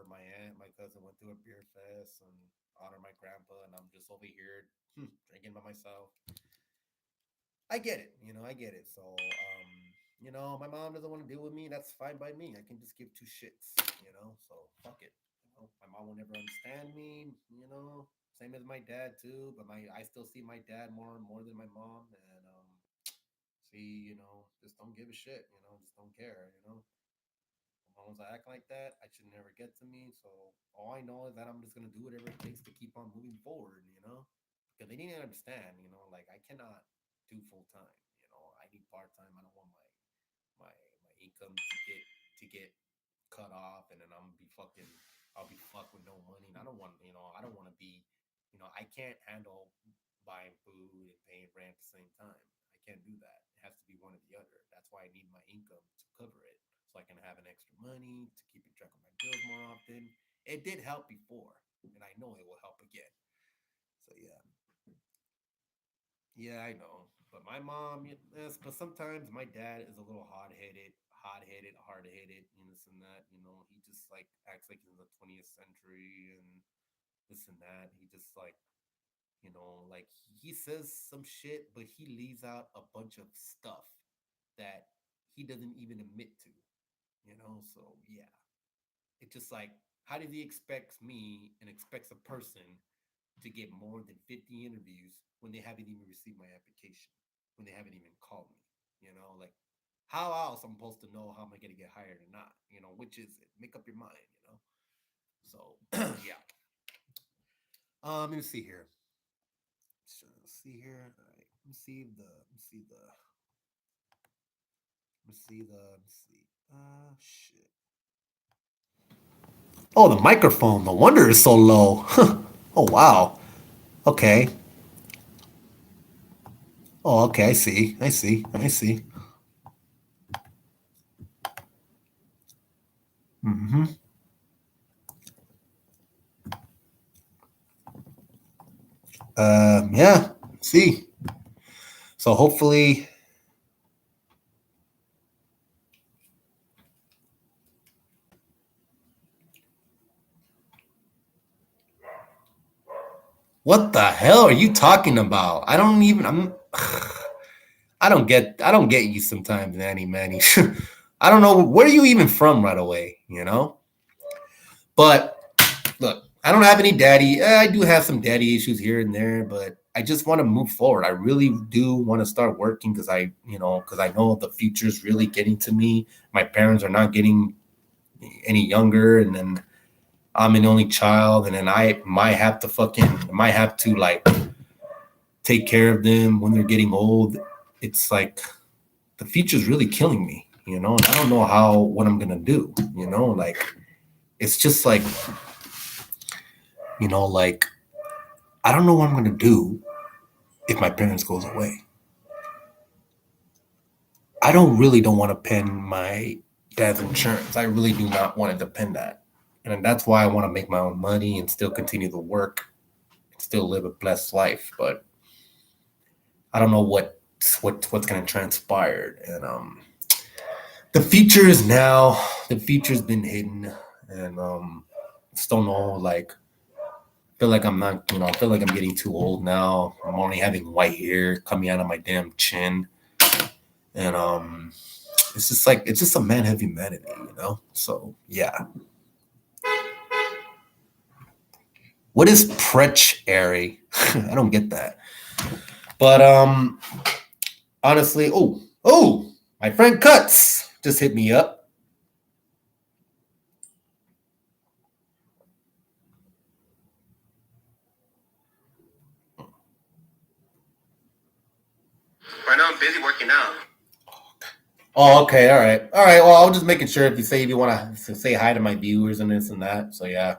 my aunt, my cousin went to a beer fest and honored my grandpa. And I'm just over here drinking by myself. I get it. I get it. So, my mom doesn't want to deal with me. That's fine by me. I can just give two shits. So fuck it. My mom will never understand me. Same as my dad too. But I still see my dad more than my mom, and see, just don't give a shit. Just don't care. As long as I act like that, I should never get to me. So all I know is that I'm just gonna do whatever it takes to keep on moving forward. Because they need to understand. Like I cannot do full time. I need part time. I don't want my income to get cut off, and then I'll be fucked with no money. And I don't want to be, I can't handle buying food and paying rent at the same time. I can't do that. It has to be one or the other. That's why I need my income to cover it, so I can have an extra money to keep track of my bills more often. It did help before, and I know it will help again. So yeah, yeah, I know. But my mom, yes, but sometimes my dad is a little hard headed, and this and that. He just like acts like he's in the 20th century and this and that. He just like, like he says some shit, but he leaves out a bunch of stuff that he doesn't even admit to. So yeah, it's just like, how does he expect me and expects a person to get more than 50 interviews when they haven't even received my application, when they haven't even called me? Like how else I'm supposed to know how am I going to get hired or not? Which is it? Make up your mind. So yeah. Let me see here. Let's see here. All right. Let me see. Shit. Oh, the microphone. No wonder it's so low. Oh, wow. Okay. Oh, okay. I see. I see. I see. Mm-hmm. Yeah. See. So hopefully, what the hell are you talking about? I don't even. I'm. I don't get you sometimes, Nanny Manny. I don't know where are you even from right away. You know. But look, I don't have any daddy. I do have some daddy issues here and there, but I just want to move forward. I really do want to start working because because I know the future is really getting to me. My parents are not getting any younger, and then I'm an only child, and then I might have to like take care of them when they're getting old. It's like the future's really killing me, and I don't know what I'm gonna do, like it's just like I don't know what I'm gonna do if my parents goes away. I don't want to pen my dad's insurance. I really do not want to depend that. And that's why I want to make my own money and still continue to work and still live a blessed life. But I don't know what's gonna transpire. And the future is now the future's been hidden and just don't know like feel like I'm not, I feel like I'm getting too old now. I'm only having white hair coming out of my damn chin. And it's just a man of humanity. So yeah. What is Prech Airy? I don't get that. But honestly, my friend Cuts just hit me up. Right now I'm busy working out. Oh, okay, all right. All right. Well, I was just making sure if you want to say hi to my viewers and this and that. So yeah.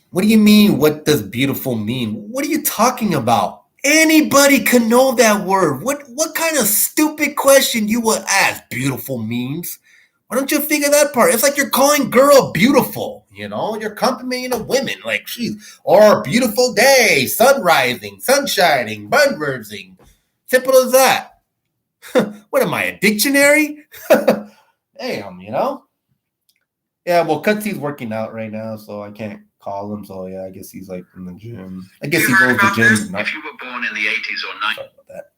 What do you mean? What does beautiful mean? What are you talking about? Anybody can know that word. What kind of stupid question you would ask? Beautiful means. Why don't you figure that part? It's like you're calling girl beautiful. You're complimenting a woman like she's or beautiful day, sun rising, sun shining, bun bursting. Simple as that. What am I, a dictionary? Damn. Yeah, well, Cutsy's working out right now, so I can't call him. So yeah, I guess he's like in the gym. I guess he goes to the gym. If you were born in the 80s or 90s. Sorry about that.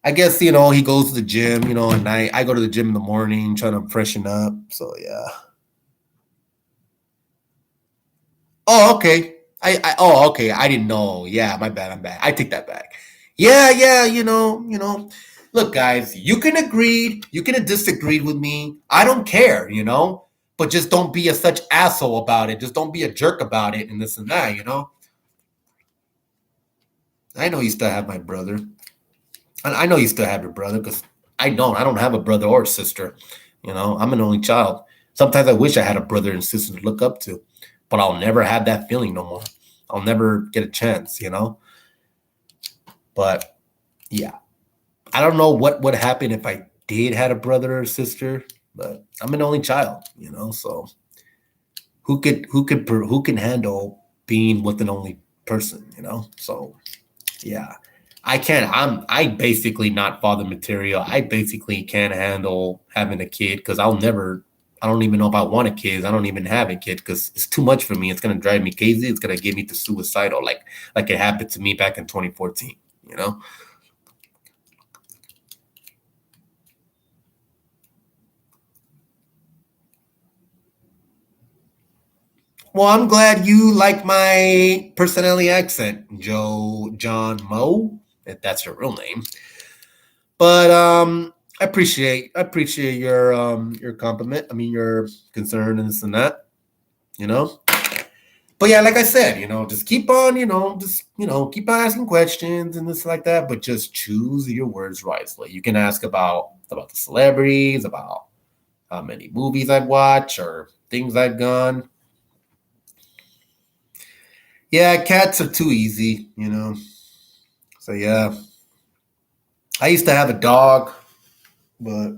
I guess he goes to the gym, at night. I go to the gym in the morning, trying to freshen up. So yeah. Oh, okay. Okay. I didn't know. Yeah, my bad. I'm bad. I take that back. Yeah, yeah. Look, guys, you can agree, you can disagree with me. I don't care. But just don't be a such asshole about it. Just don't be a jerk about it and this and that. I know you still have my brother. I know you still have your brother because I don't have a brother or a sister. I'm an only child. Sometimes I wish I had a brother and sister to look up to, but I'll never have that feeling no more. I'll never get a chance. But yeah, I don't know what would happen if I did had a brother or sister, but I'm an only child. So who can handle being with an only person. So yeah. I basically not father material. I basically can't handle having a kid because I don't even know if I want a kid. I don't even have a kid because it's too much for me. It's gonna drive me crazy. It's gonna get me to suicidal, like it happened to me back in 2014. Well, I'm glad you like my personality accent, Joe John Moe, if that's your real name. But I appreciate your compliment. I mean your concern and this and that, you know. But yeah, like I said, just keep on, keep on asking questions and this like that, but just choose your words wisely. You can ask about the celebrities, about how many movies I've watched, or things I've gone. Yeah, cats are too easy, you know. So yeah, I used to have a dog, but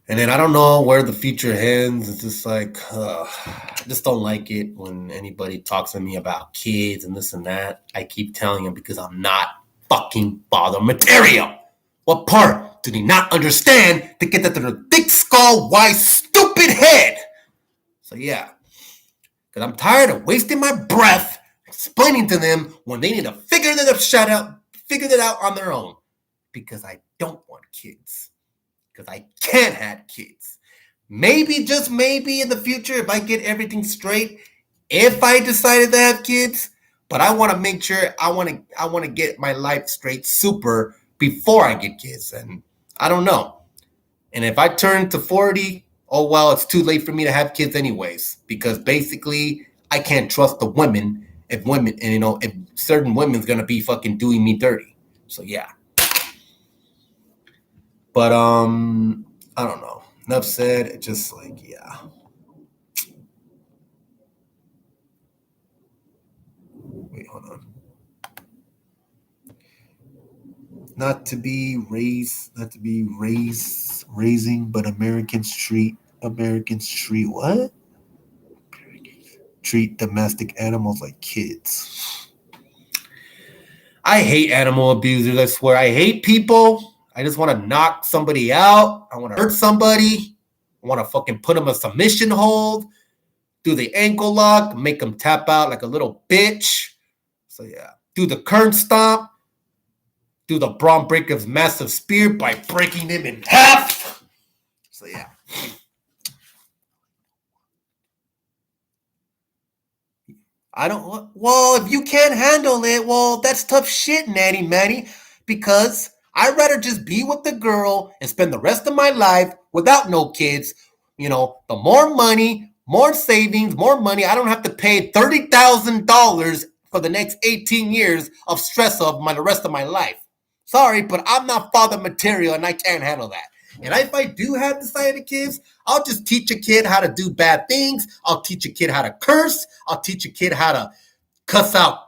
and then I don't know where the future ends. It's just like I just don't like it when anybody talks to me about kids and this and that. I keep telling them because I'm not fucking father material. What part do they not understand to get that to their thick skull, wise, stupid head? So yeah, because I'm tired of wasting my breath explaining to them when they need to figure that out on their own. Because I don't want kids. Because I can't have kids. Maybe, just maybe in the future, if I get everything straight, if I decided to have kids, but I want to make sure I want to get my life straight super before I get kids. And I don't know. And if I turn to 40, oh well, it's too late for me to have kids anyways. Because basically I can't trust the women if women and if certain women's gonna be fucking doing me dirty. So yeah. But I don't know. Enough said. It's just like, yeah. Wait, hold on. Raising, but Americans treat what? Treat domestic animals like kids. I hate animal abusers. I swear, I hate people. I just want to knock somebody out. I want to hurt somebody. I want to fucking put them in a submission hold, do the ankle lock, make them tap out like a little bitch. So yeah, do the current stomp, do the Braun Breaker's massive spear by breaking him in half. So yeah. I don't. Well, if you can't handle it, well, that's tough shit, Natty Matty. Because I'd rather just be with the girl and spend the rest of my life without no kids. The more money, more savings, more money. I don't have to pay $30,000 for the next 18 years of stress of the rest of my life. Sorry, but I'm not father material and I can't handle that. And if I do have decided kids, I'll just teach a kid how to do bad things. I'll teach a kid how to curse. I'll teach a kid how to cuss out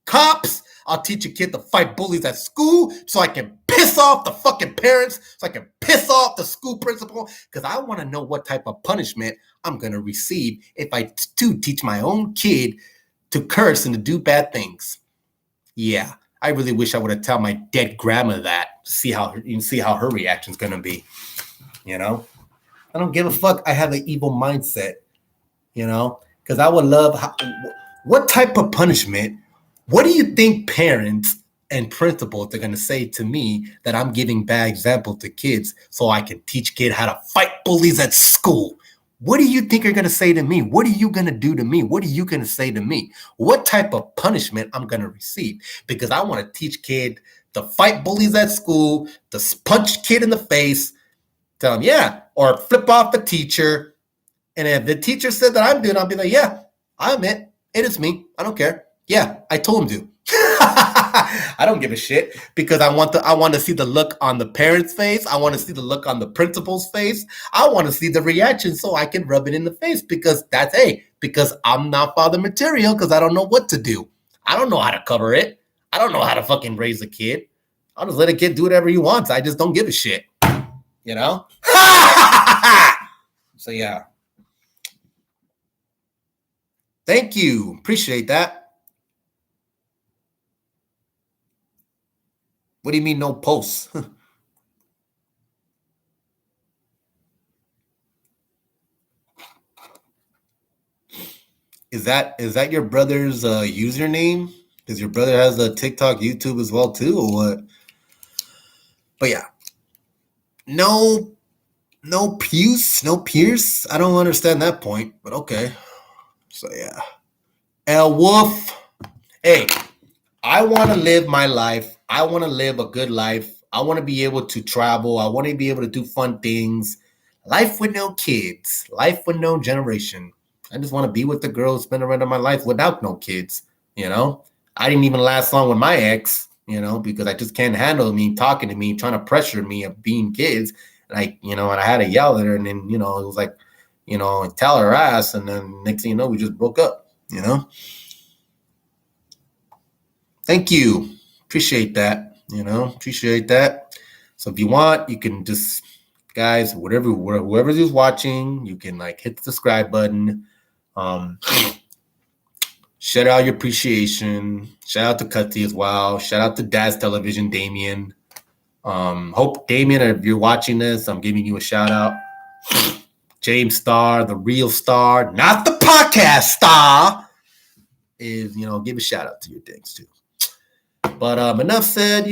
cops. I'll teach a kid to fight bullies at school so I can piss off the fucking parents, so I can piss off the school principal, because I want to know what type of punishment I'm going to receive if I do teach my own kid to curse and to do bad things. Yeah, I really wish I would have told my dead grandma that. See how her reaction's going to be. I don't give a fuck. I have an evil mindset, because I would love what type of punishment. What do you think parents and principals are going to say to me that I'm giving bad example to kids so I can teach kids how to fight bullies at school? What do you think you're going to say to me? What are you going to do to me? What are you going to say to me? What type of punishment I'm going to receive? Because I want to teach kid to fight bullies at school, to punch kid in the face, tell him, yeah, or flip off the teacher. And if the teacher said that I'm doing, I'll be like, yeah, I admit it is me. I don't care. Yeah, I told him to. I don't give a shit because I want to see the look on the parents' face. I want to see the look on the principal's face. I want to see the reaction so I can rub it in the face because because I'm not father material because I don't know what to do. I don't know how to cover it. I don't know how to fucking raise a kid. I'll just let a kid do whatever he wants. I just don't give a shit. So yeah. Thank you. Appreciate that. What do you mean no posts? Is that your brother's username? Because your brother has a TikTok, YouTube as well too, or what? But yeah, no Pierce. I don't understand that point, but okay. So yeah, El Wolf. Hey, I want to live my life. I want to live a good life. I want to be able to travel. I want to be able to do fun things. Life with no kids. Life with no generation. I just want to be with the girl, spend the rest of my life without no kids. I didn't even last long with my ex. because I just can't handle me talking to me, trying to pressure me of being kids. And I had to yell at her, and then, it was like, tell her ass. And then next thing you know, we just broke up. Thank you. Appreciate that. Appreciate that. So if you want, you can just, guys, whoever's just watching, you can like hit the subscribe button. Um, Shout out your appreciation. Shout out to Cutty as well. Shout out to Dad's Television, Damien. Hope Damien, if you're watching this, I'm giving you a shout out. James Star, the real star, not the podcast star, is give a shout out to your things too. But enough said.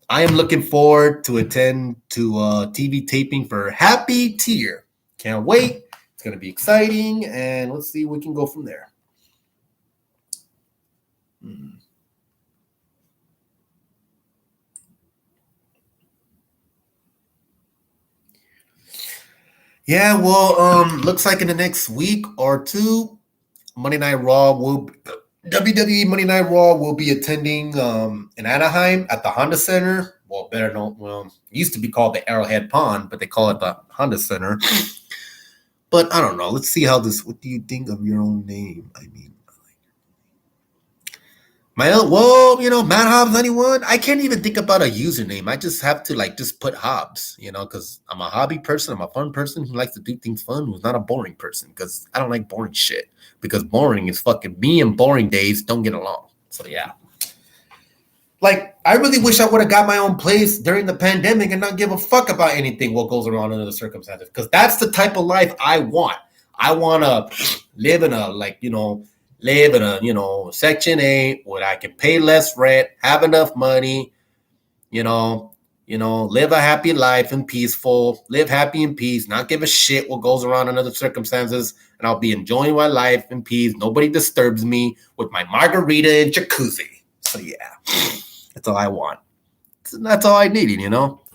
I am looking forward to attend to TV taping for Happy Tier. Can't wait. It's gonna be exciting, and let's see we can go from there. Yeah, well, looks like in the next week or two, Monday Night Raw will WWE Monday Night Raw will be attending in Anaheim at the Honda Center. Well, better known, it used to be called the Arrowhead Pond, but they call it the Honda Center. But I don't know. Let's see how this. What do you think of your own name? I mean, Matt Hobbs 91. I can't even think about a username. I just have to just put Hobbs, because I'm a hobby person. I'm a fun person who likes to do things fun, who's not a boring person, because I don't like boring shit. Because boring is fucking me, and boring days don't get along. So yeah. I really wish I would have got my own place during the pandemic and not give a fuck about anything what goes around under the circumstances. Because that's the type of life I want. I want to live in a Section 8 where I can pay less rent, have enough money, live a happy life and peaceful, live happy in peace, not give a shit what goes around under the circumstances, and I'll be enjoying my life in peace. Nobody disturbs me with my margarita and jacuzzi. So yeah, that's all I want. That's all I needed,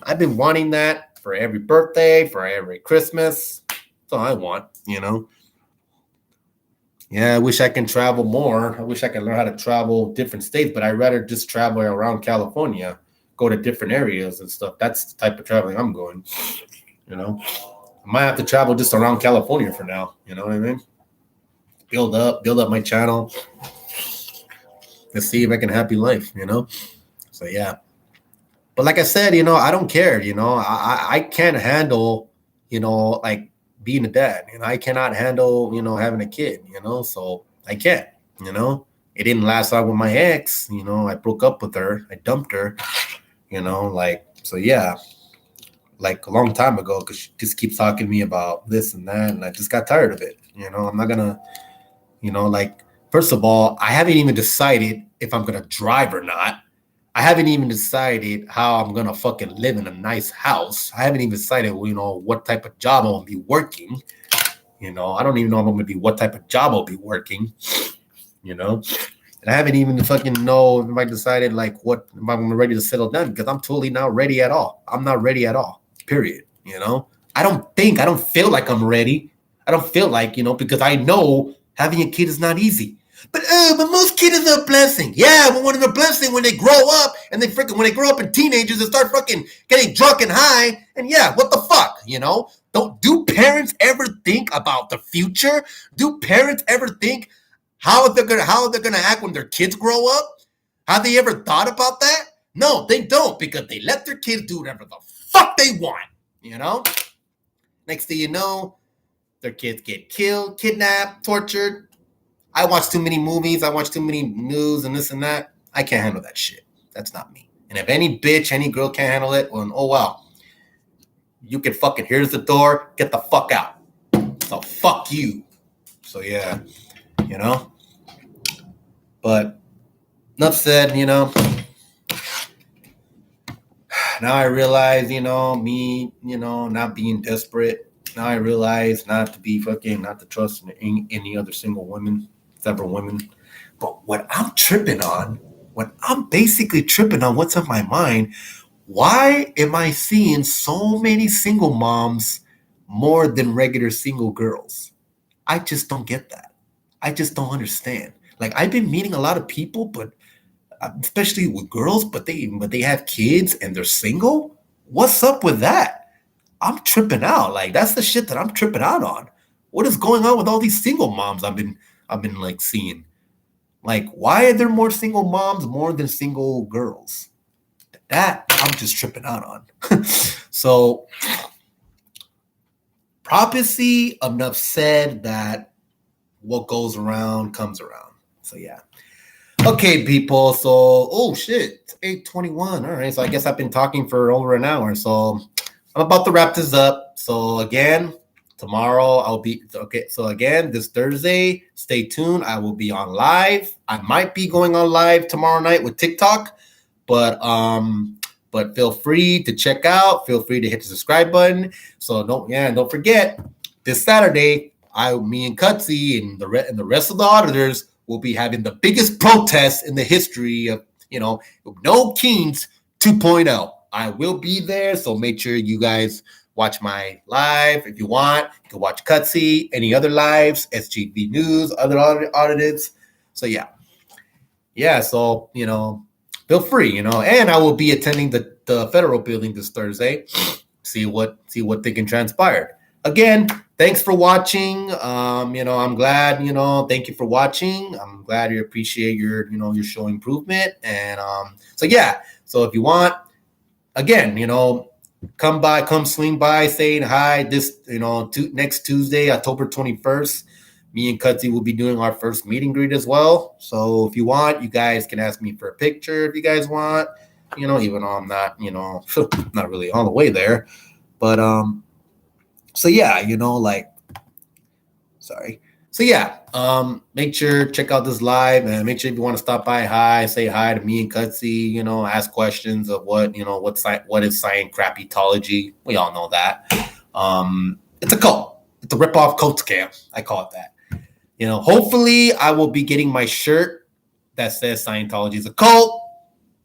I've been wanting that for every birthday, for every Christmas. That's all I want. Yeah, I wish I can travel more. I wish I could learn how to travel different states, but I'd rather just travel around California, go to different areas and stuff. That's the type of traveling I'm going. I might have to travel just around California for now. You know what I mean? Build up my channel. Let's see if I can happy life. So yeah. But like I said, I don't care. I can't handle, being a dad. I cannot handle, having a kid. So I can't. It didn't last out with my ex. I broke up with her. I dumped her. So yeah, a long time ago, because she just keeps talking to me about this and that, and I just got tired of it. I'm not gonna, first of all, I haven't even decided if I'm gonna drive or not. I haven't even decided how I'm gonna fucking live in a nice house. I haven't even decided, what type of job I'm gonna be working. I don't even know if I'm gonna be what type of job I'll be working. And I haven't even fucking know if I decided what if I'm ready to settle down, because I'm totally not ready at all. I'm not ready at all. Period. I don't feel like I'm ready. I don't feel like, because I know having a kid is not easy. But most kids are a blessing. Yeah, but when it's a blessing when they grow up and when they grow up in teenagers and start fucking getting drunk and high, and yeah, what the fuck, do parents ever think about the future? Do parents ever think how they're gonna act when their kids grow up? Have they ever thought about that? No, they don't, because they let their kids do whatever the fuck they want. Next thing you know, their kids get killed, kidnapped, tortured. I watch too many movies. I watch too many news and this and that. I can't handle that shit. That's not me. And if any bitch, any girl can't handle it, well, oh well. You can fucking, here's the door. Get the fuck out. So fuck you. So yeah, But enough said, Now I realize, me, not being desperate. Now I realize not to trust any other single women, several women. But what I'm basically tripping on, what's on my mind, why am I seeing so many single moms more than regular single girls? I just don't get that. I just don't understand. I've been meeting a lot of people, but especially with girls, but they have kids and they're single. What's up with that? I'm tripping out. Like that's the shit that I'm tripping out on. What is going on with all these single moms I've been like seeing? Like, why are there more single moms more than single girls? That I'm just tripping out on. So, prophecy enough said that what goes around comes around. So yeah. Okay, people. So, oh shit, it's 8:21. All right. So I guess I've been talking for over an hour. So I'm about to wrap this up. So again, tomorrow I'll be okay. So again, this Thursday, stay tuned. I will be on live. I might be going on live tomorrow night with TikTok, but feel free to check out. Feel free to hit the subscribe button. So don't forget this Saturday, me and Cutsy and the rest of the auditors will be having the biggest protest in the history of No Kings 2.0. I will be there, so make sure you guys watch my live if you want. You can watch Cutsy, any other lives, SGV News, other audits. So yeah. So feel free, and I will be attending the federal building this Thursday. See what they can transpire. Again, thanks for watching. I'm glad. Thank you for watching. I'm glad you appreciate your show improvement. And so yeah. So if you want, again, come swing by, saying hi. This next Tuesday, October 21st. Me and Cutsy will be doing our first meet and greet as well. So if you want, you guys can ask me for a picture if you guys want. Even though I'm not, not really all the way there. But so yeah, sorry. So yeah, make sure check out this live and make sure if you want to stop by, say hi to me and Cutsy, ask questions of what is science crappytology. We all know that. It's a cult. It's a rip-off cult scam. I call it that. Hopefully I will be getting my shirt that says Scientology is a cult,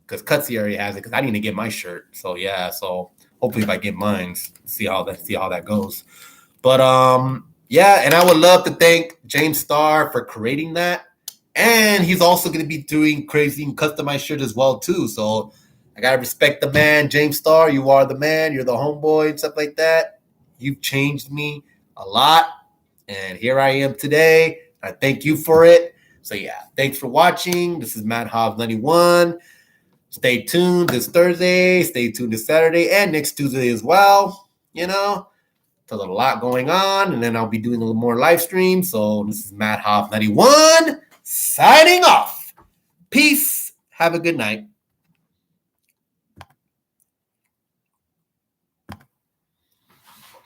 because Cutsy already has it, because I need to get my shirt. So yeah, so hopefully if I get mine, see how that goes. But yeah, and I would love to thank James Starr for creating that. And he's also going to be doing crazy and customized shirts as well too. So I gotta respect the man, James Starr. You are the man, you're the homeboy and stuff like that. You've changed me a lot. And here I am today. I thank you for it. So yeah, thanks for watching. This is Matt Hobbs 91. Stay tuned this Thursday. Stay tuned this Saturday and next Tuesday as well. There's a lot going on, and then I'll be doing a little more live streams. So this is Matt Hobbs 91 signing off. Peace. Have a good night.